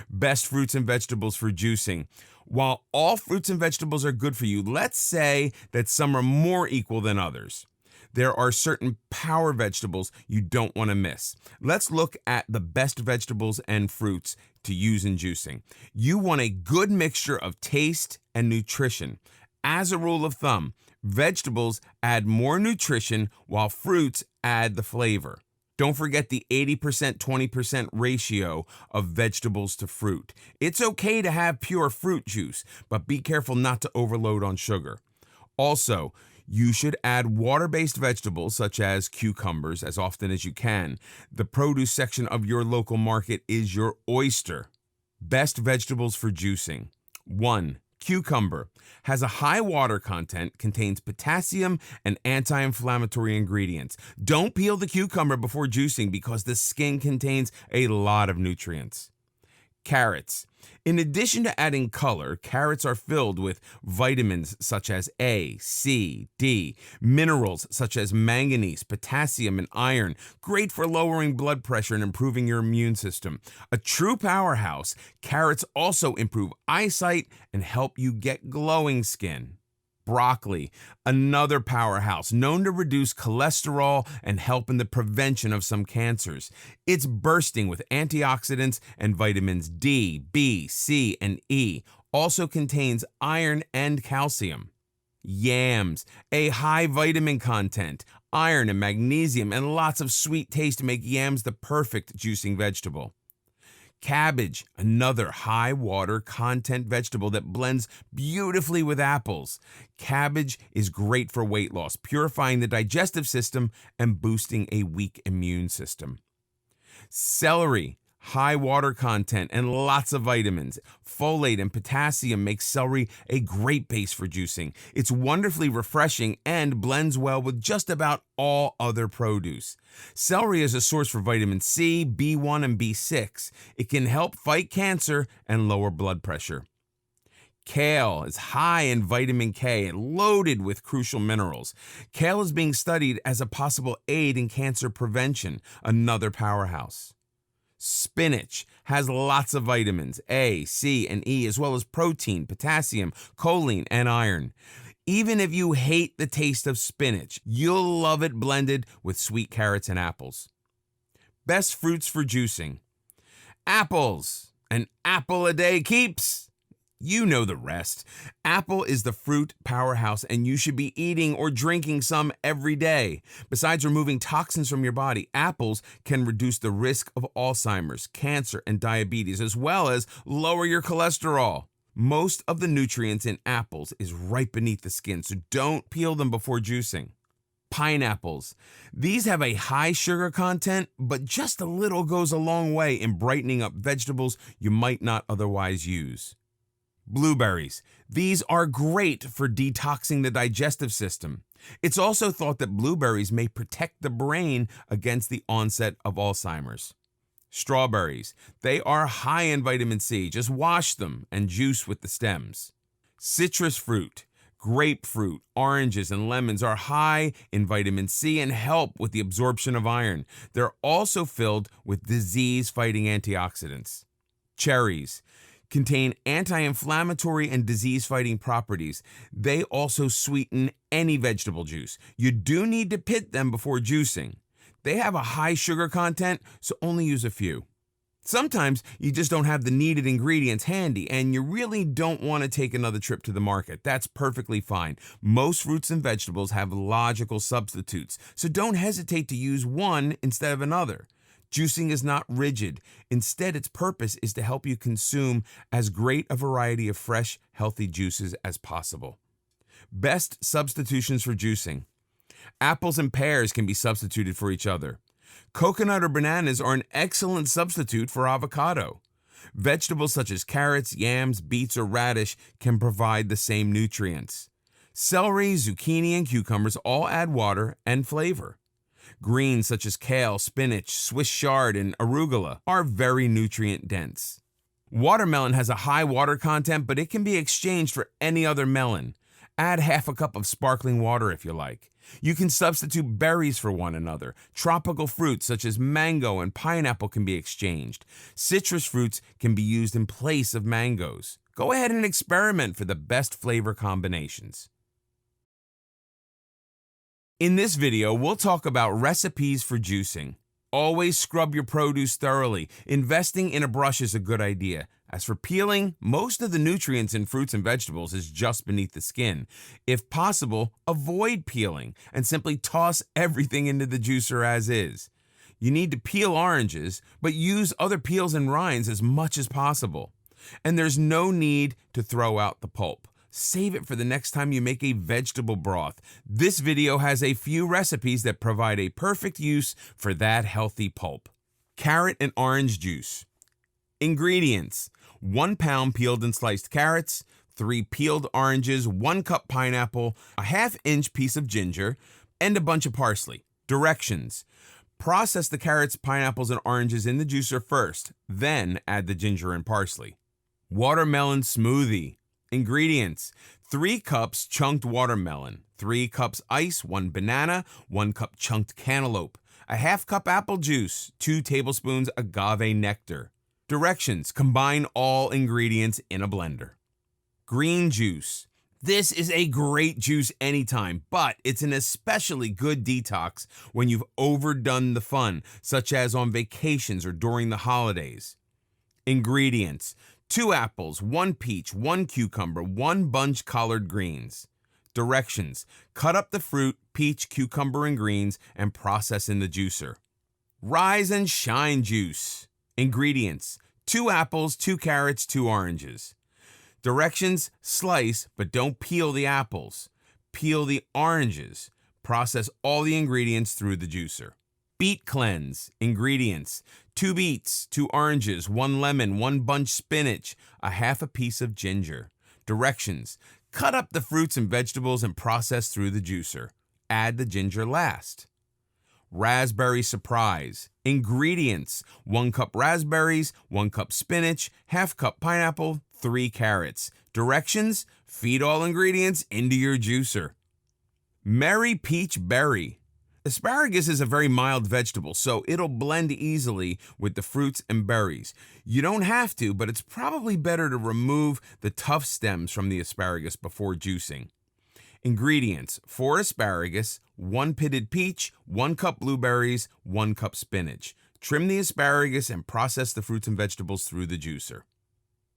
[SPEAKER 1] Best fruits and vegetables for juicing. While all fruits and vegetables are good for you, let's say that some are more equal than others. There are certain power vegetables you don't want to miss. Let's look at the best vegetables and fruits to use in juicing. You want a good mixture of taste and nutrition. As a rule of thumb, vegetables add more nutrition while fruits add the flavor. Don't forget the 80% 20% ratio of vegetables to fruit. It's okay to have pure fruit juice, but be careful not to overload on sugar. Also, you should add water-based vegetables such as cucumbers as often as you can. The produce section of your local market is your oyster. Best vegetables for juicing. 1. Cucumber has a high water content, contains potassium and anti-inflammatory ingredients. Don't peel the cucumber before juicing because the skin contains a lot of nutrients. Carrots. In addition to adding color, carrots are filled with vitamins such as A, C, D, minerals such as manganese, potassium, and iron, great for lowering blood pressure and improving your immune system. A true powerhouse, carrots also improve eyesight and help you get glowing skin. Broccoli, another powerhouse known to reduce cholesterol and help in the prevention of some cancers. It's bursting with antioxidants and vitamins D, B, C, and E. Also contains iron and calcium. Yams, a high vitamin content, iron and magnesium, and lots of sweet taste make yams the perfect juicing vegetable. Cabbage, another high water content vegetable that blends beautifully with apples. Cabbage is great for weight loss, purifying the digestive system and boosting a weak immune system. Celery, high water content and lots of vitamins. Folate and potassium make celery a great base for juicing. It's wonderfully refreshing and blends well with just about all other produce. Celery is a source for vitamin C, B1, and B6. It can help fight cancer and lower blood pressure. Kale is high in vitamin K and loaded with crucial minerals. Kale is being studied as a possible aid in cancer prevention, another powerhouse. Spinach has lots of vitamins A, C, and E, as well as protein, potassium, choline, and iron. Even if you hate the taste of spinach, you'll love it blended with sweet carrots and apples. Best fruits for juicing. Apples. An apple a day keeps. You know the rest. Apple is the fruit powerhouse, and you should be eating or drinking some every day. Besides removing toxins from your body, apples can reduce the risk of Alzheimer's, cancer, and diabetes, as well as lower your cholesterol. Most of the nutrients in apples is right beneath the skin, so don't peel them before juicing. Pineapples. These have a high sugar content, but just a little goes a long way in brightening up vegetables you might not otherwise use. Blueberries. These are great for detoxing the digestive system. It's also thought that blueberries may protect the brain against the onset of Alzheimer's. Strawberries. They are high in vitamin C. Just wash them and juice with the stems. Citrus fruit. Grapefruit, oranges, and lemons are high in vitamin C and help with the absorption of iron. They're also filled with disease-fighting antioxidants. Cherries contain anti-inflammatory and disease-fighting properties. They also sweeten any vegetable juice. You do need to pit them before juicing. They have a high sugar content, so only use a few. Sometimes you just don't have the needed ingredients handy and you really don't want to take another trip to the market. That's perfectly fine. Most fruits and vegetables have logical substitutes, so don't hesitate to use one instead of another. Juicing is not rigid. Instead, its purpose is to help you consume as great a variety of fresh, healthy juices as possible. Best substitutions for juicing. Apples and pears can be substituted for each other. Coconut or bananas are an excellent substitute for avocado. Vegetables such as carrots, yams, beets, or radish can provide the same nutrients. Celery, zucchini, and cucumbers all add water and flavor. Greens such as kale, spinach, Swiss chard, and arugula are very nutrient dense. Watermelon has a high water content, but it can be exchanged for any other melon. Add half a cup of sparkling water if you like. You can substitute berries for one another. Tropical fruits such as mango and pineapple can be exchanged. Citrus fruits can be used in place of mangoes. Go ahead and experiment for the best flavor combinations. In this video, we'll talk about recipes for juicing. Always scrub your produce thoroughly. Investing in a brush is a good idea. As for peeling, most of the nutrients in fruits and vegetables is just beneath the skin. If possible, avoid peeling and simply toss everything into the juicer as is. You need to peel oranges, but use other peels and rinds as much as possible. And there's no need to throw out the pulp. Save it for the next time you make a vegetable broth. This video has a few recipes that provide a perfect use for that healthy pulp. Carrot and orange juice. Ingredients: 1 pound peeled and sliced carrots, 3 peeled oranges, 1 cup pineapple, a ½ inch piece of ginger, and a bunch of parsley. Directions: process the carrots, pineapples, and oranges in the juicer first, then add the ginger and parsley. Watermelon smoothie. Ingredients: 3 cups chunked watermelon, 3 cups ice, 1 banana, 1 cup chunked cantaloupe, a ½ cup apple juice, 2 tablespoons agave nectar. Directions: combine all ingredients in a blender. Green juice. This is a great juice anytime, but it's an especially good detox when you've overdone the fun, such as on vacations or during the holidays. Ingredients: 2 apples, 1 peach, 1 cucumber, 1 bunch collard greens. Directions: cut up the fruit, peach, cucumber, and greens and process in the juicer. Rise and shine juice. Ingredients: 2 apples, 2 carrots, 2 oranges. Directions: slice, but don't peel the apples. Peel the oranges. Process all the ingredients through the juicer. Beet cleanse. Ingredients: 2 beets, 2 oranges, 1 lemon, 1 bunch spinach, a ½ a piece of ginger. Directions: cut up the fruits and vegetables and process through the juicer. Add the ginger last. Raspberry surprise. Ingredients: 1 cup raspberries, 1 cup spinach, ½ cup pineapple, 3 carrots. Directions: feed all ingredients into your juicer. Merry peach berry. Asparagus is a very mild vegetable, so it'll blend easily with the fruits and berries. You don't have to, but it's probably better to remove the tough stems from the asparagus before juicing. Ingredients: 4 asparagus, 1 pitted peach, 1 cup blueberries, 1 cup spinach. Trim the asparagus and process the fruits and vegetables through the juicer.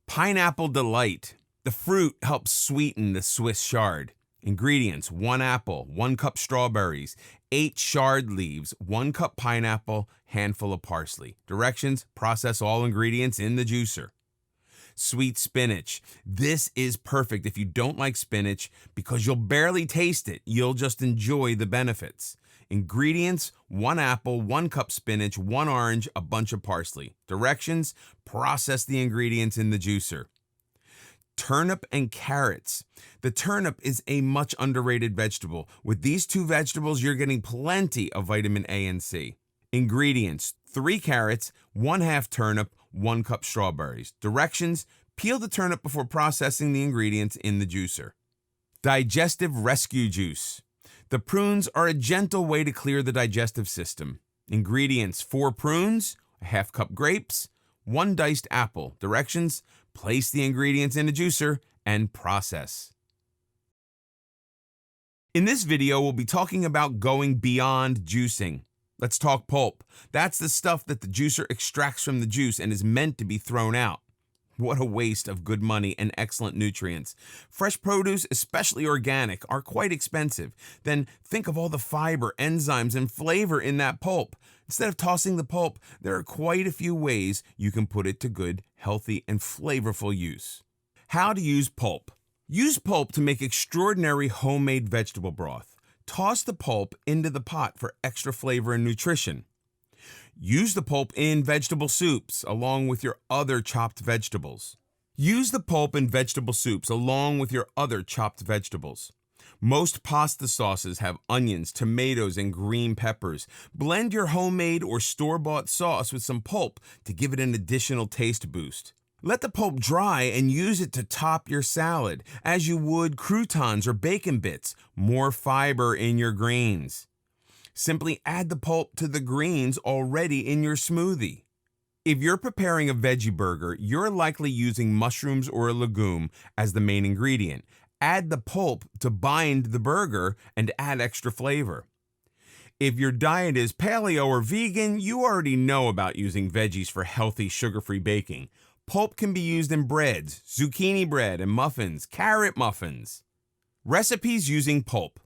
[SPEAKER 1] Pineapple Delight. The fruit helps sweeten the Swiss chard. Ingredients: 1 apple, 1 cup strawberries, 8 chard leaves, 1 cup pineapple, handful of parsley. Directions: process all ingredients in the juicer. sweet spinach. This is perfect if you don't like spinach because you'll barely taste it. You'll just enjoy the benefits. Ingredients: 1 apple, 1 cup spinach, 1 orange, a bunch of parsley. Directions: process the ingredients in the juicer. Turnip and carrots. The turnip is a much underrated vegetable. With these two vegetables, you're getting plenty of vitamin A and C. Ingredients: 3 carrots, 1/2 turnip, 1 cup strawberries. Directions: peel the turnip before processing the ingredients in the juicer. Digestive rescue juice. The prunes are a gentle way to clear the digestive system. Ingredients: 4 prunes, 1/2 cup grapes, 1 diced apple. Directions: place the ingredients in a juicer and process. In this video, we'll be talking about going beyond juicing. Let's talk pulp. That's the stuff that the juicer extracts from the juice and is meant to be thrown out. What a waste of good money and excellent nutrients. Fresh produce, especially organic, are quite expensive. Then think of all the fiber, enzymes, and flavor in that pulp. Instead of tossing the pulp, there are quite a few ways you can put it to good, healthy, and flavorful use. How to use pulp. Use pulp to make extraordinary homemade vegetable broth. Toss the pulp into the pot for extra flavor and nutrition. Use the pulp in vegetable soups along with your other chopped vegetables. Use the pulp in vegetable soups along with your other chopped vegetables. Most pasta sauces have onions, tomatoes, and green peppers. Blend your homemade or store-bought sauce with some pulp to give it an additional taste boost. Let the pulp dry and use it to top your salad, as you would croutons or bacon bits. More fiber in your greens. Simply add the pulp to the greens already in your smoothie. If you're preparing a veggie burger, you're likely using mushrooms or a legume as the main ingredient. Add the pulp to bind the burger and add extra flavor. If your diet is paleo or vegan, you already know about using veggies for healthy, sugar-free baking. Pulp can be used in breads, zucchini bread, and muffins, carrot muffins. Recipes using pulp.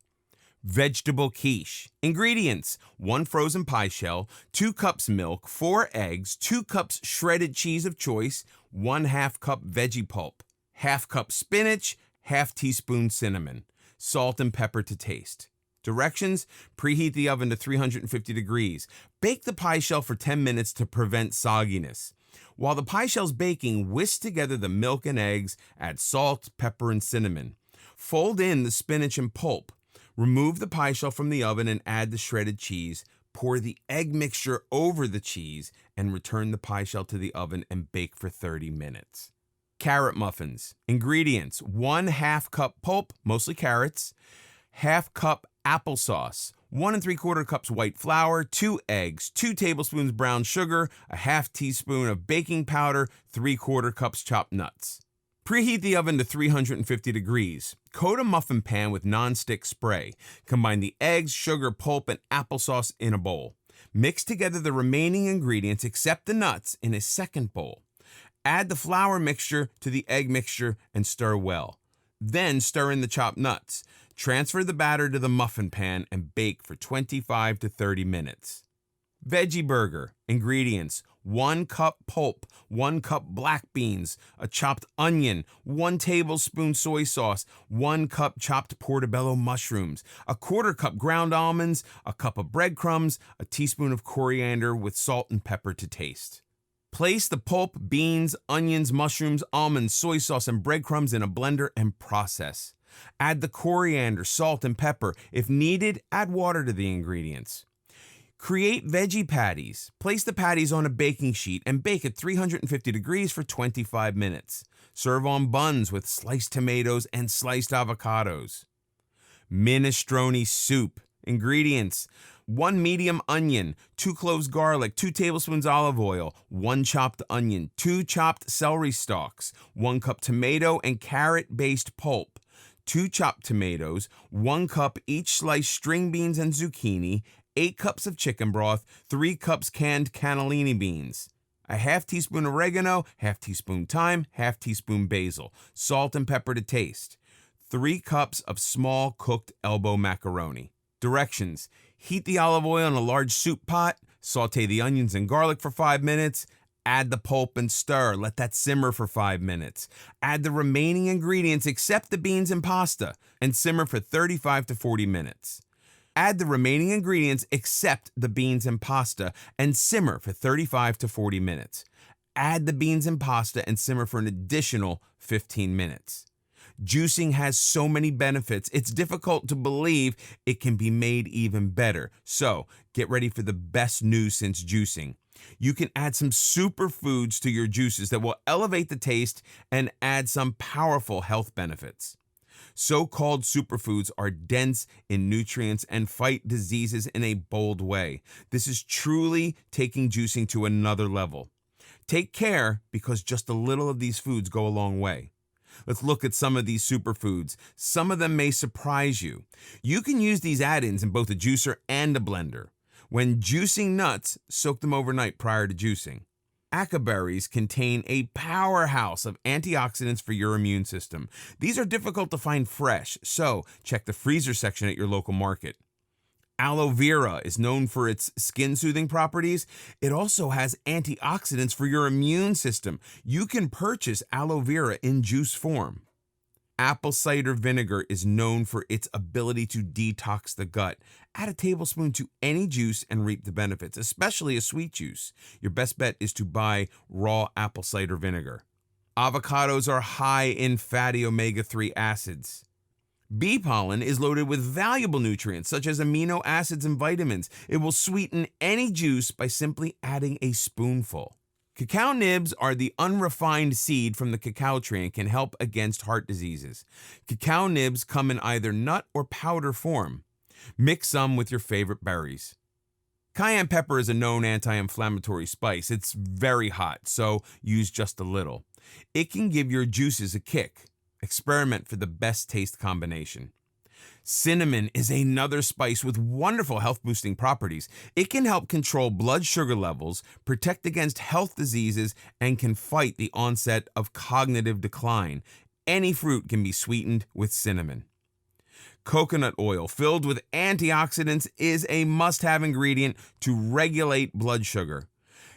[SPEAKER 1] Vegetable quiche. Ingredients: 1 frozen pie shell, 2 cups milk, 4 eggs, 2 cups shredded cheese of choice, 1/2 cup veggie pulp, 1/2 cup spinach, 1/2 teaspoon cinnamon, salt and pepper to taste. Directions: preheat the oven to 350 degrees. Bake the pie shell for 10 minutes to prevent sogginess. While the pie shell's baking, whisk together the milk and eggs, add salt, pepper, and cinnamon. Fold in the spinach and pulp. Remove the pie shell from the oven and add the shredded cheese. Pour the egg mixture over the cheese and return the pie shell to the oven and bake for 30 minutes. Carrot muffins. Ingredients: 1/2 cup pulp, mostly carrots, 1/2 cup applesauce, 1 3/4 cups white flour, 2 eggs, 2 tablespoons brown sugar, a 1/2 teaspoon of baking powder, 3/4 cups chopped nuts. Preheat the oven to 350 degrees. Coat a muffin pan with non-stick spray. Combine the eggs, sugar, pulp, and applesauce in a bowl. Mix together the remaining ingredients except the nuts in a second bowl. Add the flour mixture to the egg mixture and stir well. Then stir in the chopped nuts. Transfer the batter to the muffin pan and bake for 25 to 30 minutes. Veggie burger. Ingredients: 1 cup pulp, 1 cup black beans, a chopped onion, 1 tablespoon soy sauce, 1 cup chopped portobello mushrooms, a 1/4 cup ground almonds, a cup of breadcrumbs, a teaspoon of coriander with salt and pepper to taste. Place the pulp, beans, onions, mushrooms, almonds, soy sauce, and breadcrumbs in a blender and process. Add the coriander, salt, and pepper. If needed, add water to the ingredients. Create veggie patties. Place the patties on a baking sheet and bake at 350 degrees for 25 minutes. Serve on buns with sliced tomatoes and sliced avocados. Minestrone soup. Ingredients: 1 medium onion, 2 cloves garlic, 2 tablespoons olive oil, 1 chopped onion, 2 chopped celery stalks, 1 cup tomato and carrot-based pulp, 2 chopped tomatoes, 1 cup each sliced string beans and zucchini, 8 cups of chicken broth, 3 cups canned cannellini beans, a 1/2 teaspoon oregano, 1/2 teaspoon thyme, 1/2 teaspoon basil, salt and pepper to taste, 3 cups of small cooked elbow macaroni. Directions: heat the olive oil in a large soup pot, saute the onions and garlic for 5 minutes, Add the pulp and stir. Let that simmer for 5 minutes. Add the remaining ingredients except the beans and pasta and simmer for 35 to 40 minutes. Add the remaining ingredients except the beans and pasta and simmer for 35 to 40 minutes. Add the beans and pasta and simmer for an additional 15 minutes. Juicing has so many benefits, it's difficult to believe it can be made even better. So, get ready for the best news since juicing. You can add some superfoods to your juices that will elevate the taste and add some powerful health benefits. So-called superfoods are dense in nutrients and fight diseases in a bold way. This is truly taking juicing to another level. Take care because just a little of these foods go a long way. Let's look at some of these superfoods. Some of them may surprise you. You can use these add-ins in both a juicer and a blender. When juicing nuts, soak them overnight prior to juicing. Ackee berries contain a powerhouse of antioxidants for your immune system. These are difficult to find fresh, so check the freezer section at your local market. Aloe vera is known for its skin-soothing properties. It also has antioxidants for your immune system. You can purchase aloe vera in juice form. Apple cider vinegar is known for its ability to detox the gut. Add a tablespoon to any juice and reap the benefits, especially a sweet juice. Your best bet is to buy raw apple cider vinegar. Avocados are high in fatty omega-3 acids. Bee pollen is loaded with valuable nutrients such as amino acids and vitamins. It will sweeten any juice by simply adding a spoonful. Cacao nibs are the unrefined seed from the cacao tree and can help against heart diseases. Cacao nibs come in either nut or powder form. Mix some with your favorite berries. Cayenne pepper is a known anti-inflammatory spice. It's very hot, so use just a little. It can give your juices a kick. Experiment for the best taste combination. Cinnamon is another spice with wonderful health-boosting properties. It can help control blood sugar levels, protect against health diseases, and can fight the onset of cognitive decline. Any fruit can be sweetened with cinnamon. Coconut oil, filled with antioxidants, is a must-have ingredient to regulate blood sugar.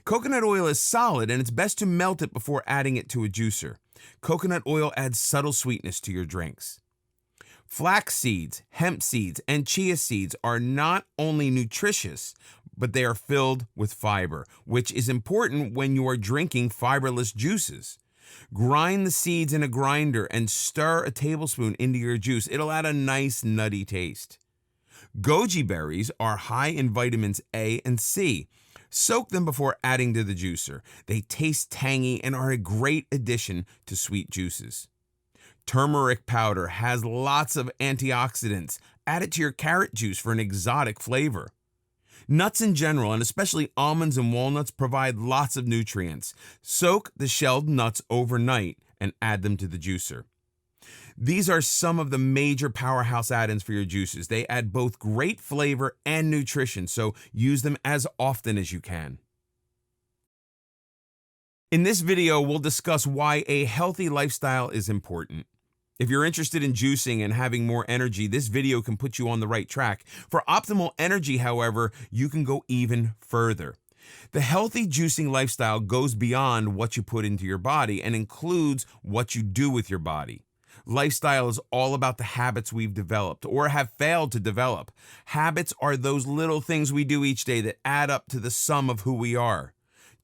[SPEAKER 1] Coconut oil is solid, and it's best to melt it before adding it to a juicer. Coconut oil adds subtle sweetness to your drinks. Flax seeds, hemp seeds, and chia seeds are not only nutritious, but they are filled with fiber, which is important when you are drinking fiberless juices. Grind the seeds in a grinder and stir a tablespoon into your juice. It'll add a nice nutty taste. Goji berries are high in vitamins A and C. Soak them before adding to the juicer. They taste tangy and are a great addition to sweet juices. Turmeric powder has lots of antioxidants. Add it to your carrot juice for an exotic flavor. Nuts in general, and especially almonds and walnuts, provide lots of nutrients. Soak the shelled nuts overnight and add them to the juicer. These are some of the major powerhouse add-ins for your juices. They add both great flavor and nutrition, so use them as often as you can. In this video, we'll discuss why a healthy lifestyle is important. If you're interested in juicing and having more energy, this video can put you on the right track. For optimal energy, however, you can go even further. The healthy juicing lifestyle goes beyond what you put into your body and includes what you do with your body. Lifestyle is all about the habits we've developed or have failed to develop. Habits are those little things we do each day that add up to the sum of who we are.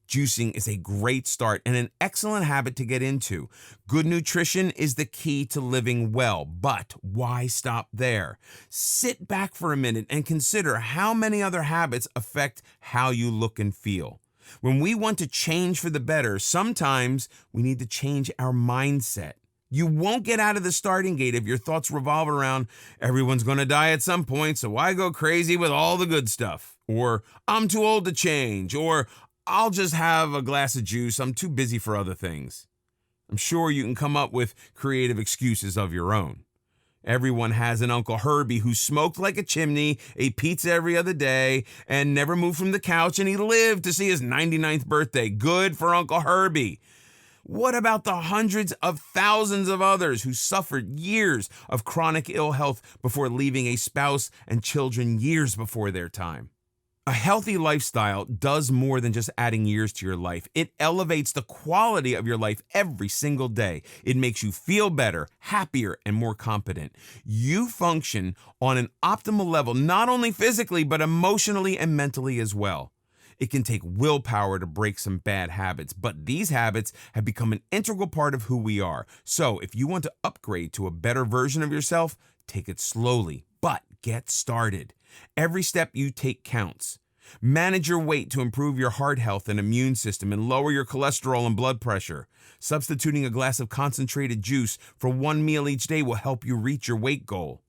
[SPEAKER 1] Juicing is a great start and an excellent habit to get into. Good nutrition is the key to living well, but why stop there? Sit back for a minute and consider how many other habits affect how you look and feel. When we want to change for the better, sometimes we need to change our mindset. You won't get out of the starting gate if your thoughts revolve around, everyone's going to die at some point, so why go crazy with all the good stuff? Or, I'm too old to change. Or, I'll just have a glass of juice. I'm too busy for other things. I'm sure you can come up with creative excuses of your own. Everyone has an Uncle Herbie who smoked like a chimney, ate pizza every other day, and never moved from the couch, and he lived to see his 99th birthday. Good for Uncle Herbie. What about the hundreds of thousands of others who suffered years of chronic ill health before leaving a spouse and children years before their time? A healthy lifestyle does more than just adding years to your life. It elevates the quality of your life every single day. It makes you feel better, happier, and more competent. You function on an optimal level, not only physically, but emotionally and mentally as well. It can take willpower to break some bad habits, but these habits have become an integral part of who we are. So if you want to upgrade to a better version of yourself, take it slowly, but get started. Every step you take counts. Manage your weight to improve your heart health and immune system and lower your cholesterol and blood pressure. Substituting a glass of concentrated juice for one meal each day will help you reach your weight goal.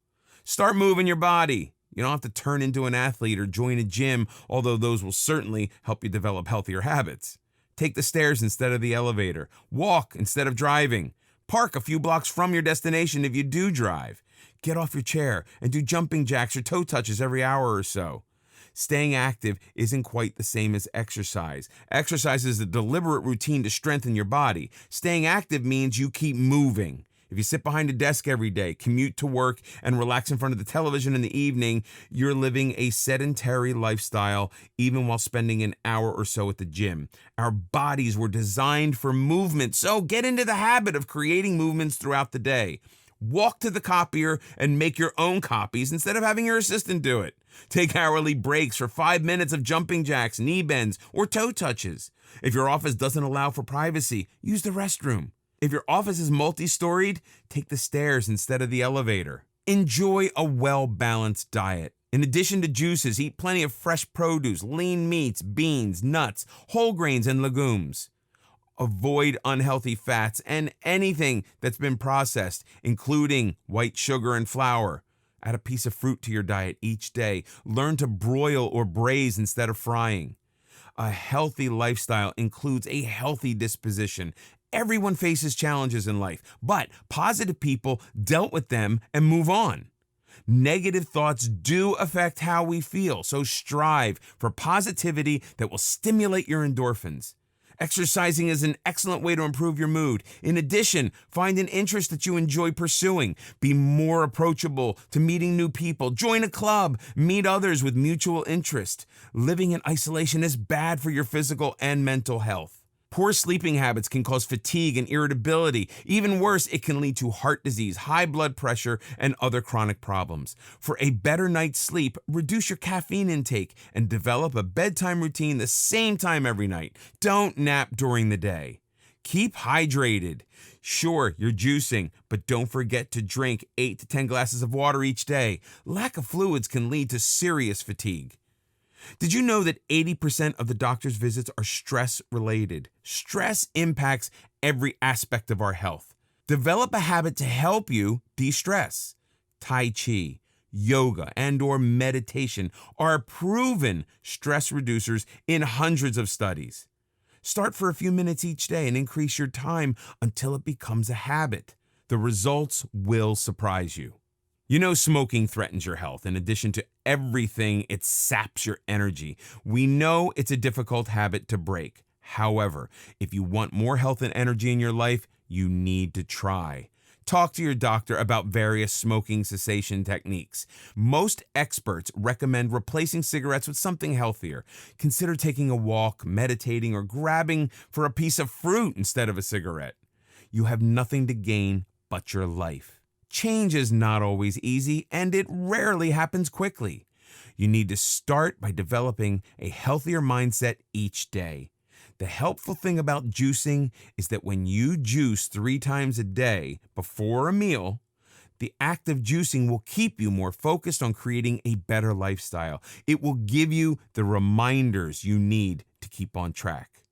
[SPEAKER 1] Start moving your body. You don't have to turn into an athlete or join a gym, although those will certainly help you develop healthier habits. Take the stairs instead of the elevator. Walk instead of driving. Park a few blocks from your destination if you do drive. Get off your chair and do jumping jacks or toe touches every hour or so. Staying active isn't quite the same as exercise. Exercise is a deliberate routine to strengthen your body. Staying active means you keep moving. If you sit behind a desk every day, commute to work, and relax in front of the television in the evening, you're living a sedentary lifestyle, even while spending an hour or so at the gym. Our bodies were designed for movement, so get into the habit of creating movements throughout the day. Walk to the copier and make your own copies instead of having your assistant do it. Take hourly breaks for 5 minutes of jumping jacks, knee bends, or toe touches. If your office doesn't allow for privacy, use the restroom. If your office is multi-storied, take the stairs instead of the elevator. Enjoy a well-balanced diet. In addition to juices, eat plenty of fresh produce, lean meats, beans, nuts, whole grains, and legumes. Avoid unhealthy fats and anything that's been processed, including white sugar and flour. Add a piece of fruit to your diet each day. Learn to broil or braise instead of frying. A healthy lifestyle includes a healthy disposition. Everyone faces challenges in life, but positive people dealt with them and move on. Negative thoughts do affect how we feel, so strive for positivity that will stimulate your endorphins. Exercising is an excellent way to improve your mood. In addition, find an interest that you enjoy pursuing. Be more approachable to meeting new people. Join a club. Meet others with mutual interest. Living in isolation is bad for your physical and mental health. Poor sleeping habits can cause fatigue and irritability. Even worse, it can lead to heart disease, high blood pressure, and other chronic problems. For a better night's sleep, reduce your caffeine intake and develop a bedtime routine the same time every night. Don't nap during the day. Keep hydrated. Sure, you're juicing, but don't forget to drink 8 to 10 glasses of water each day. Lack of fluids can lead to serious fatigue. Did you know that 80% of the doctor's visits are stress-related? Stress impacts every aspect of our health. Develop a habit to help you de-stress. Tai Chi, yoga, and/or meditation are proven stress reducers in hundreds of studies. Start for a few minutes each day and increase your time until it becomes a habit. The results will surprise you. You know smoking threatens your health. In addition to everything, it saps your energy. We know it's a difficult habit to break. However, if you want more health and energy in your life, you need to try. Talk to your doctor about various smoking cessation techniques. Most experts recommend replacing cigarettes with something healthier. Consider taking a walk, meditating, or grabbing for a piece of fruit instead of a cigarette. You have nothing to gain but your life. Change is not always easy, and it rarely happens quickly. You need to start by developing a healthier mindset each day. The helpful thing about juicing is that when you juice 3 times a day before a meal, the act of juicing will keep you more focused on creating a better lifestyle. It will give you the reminders you need to keep on track.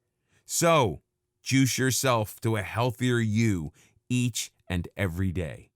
[SPEAKER 1] So, juice yourself to a healthier you each and every day.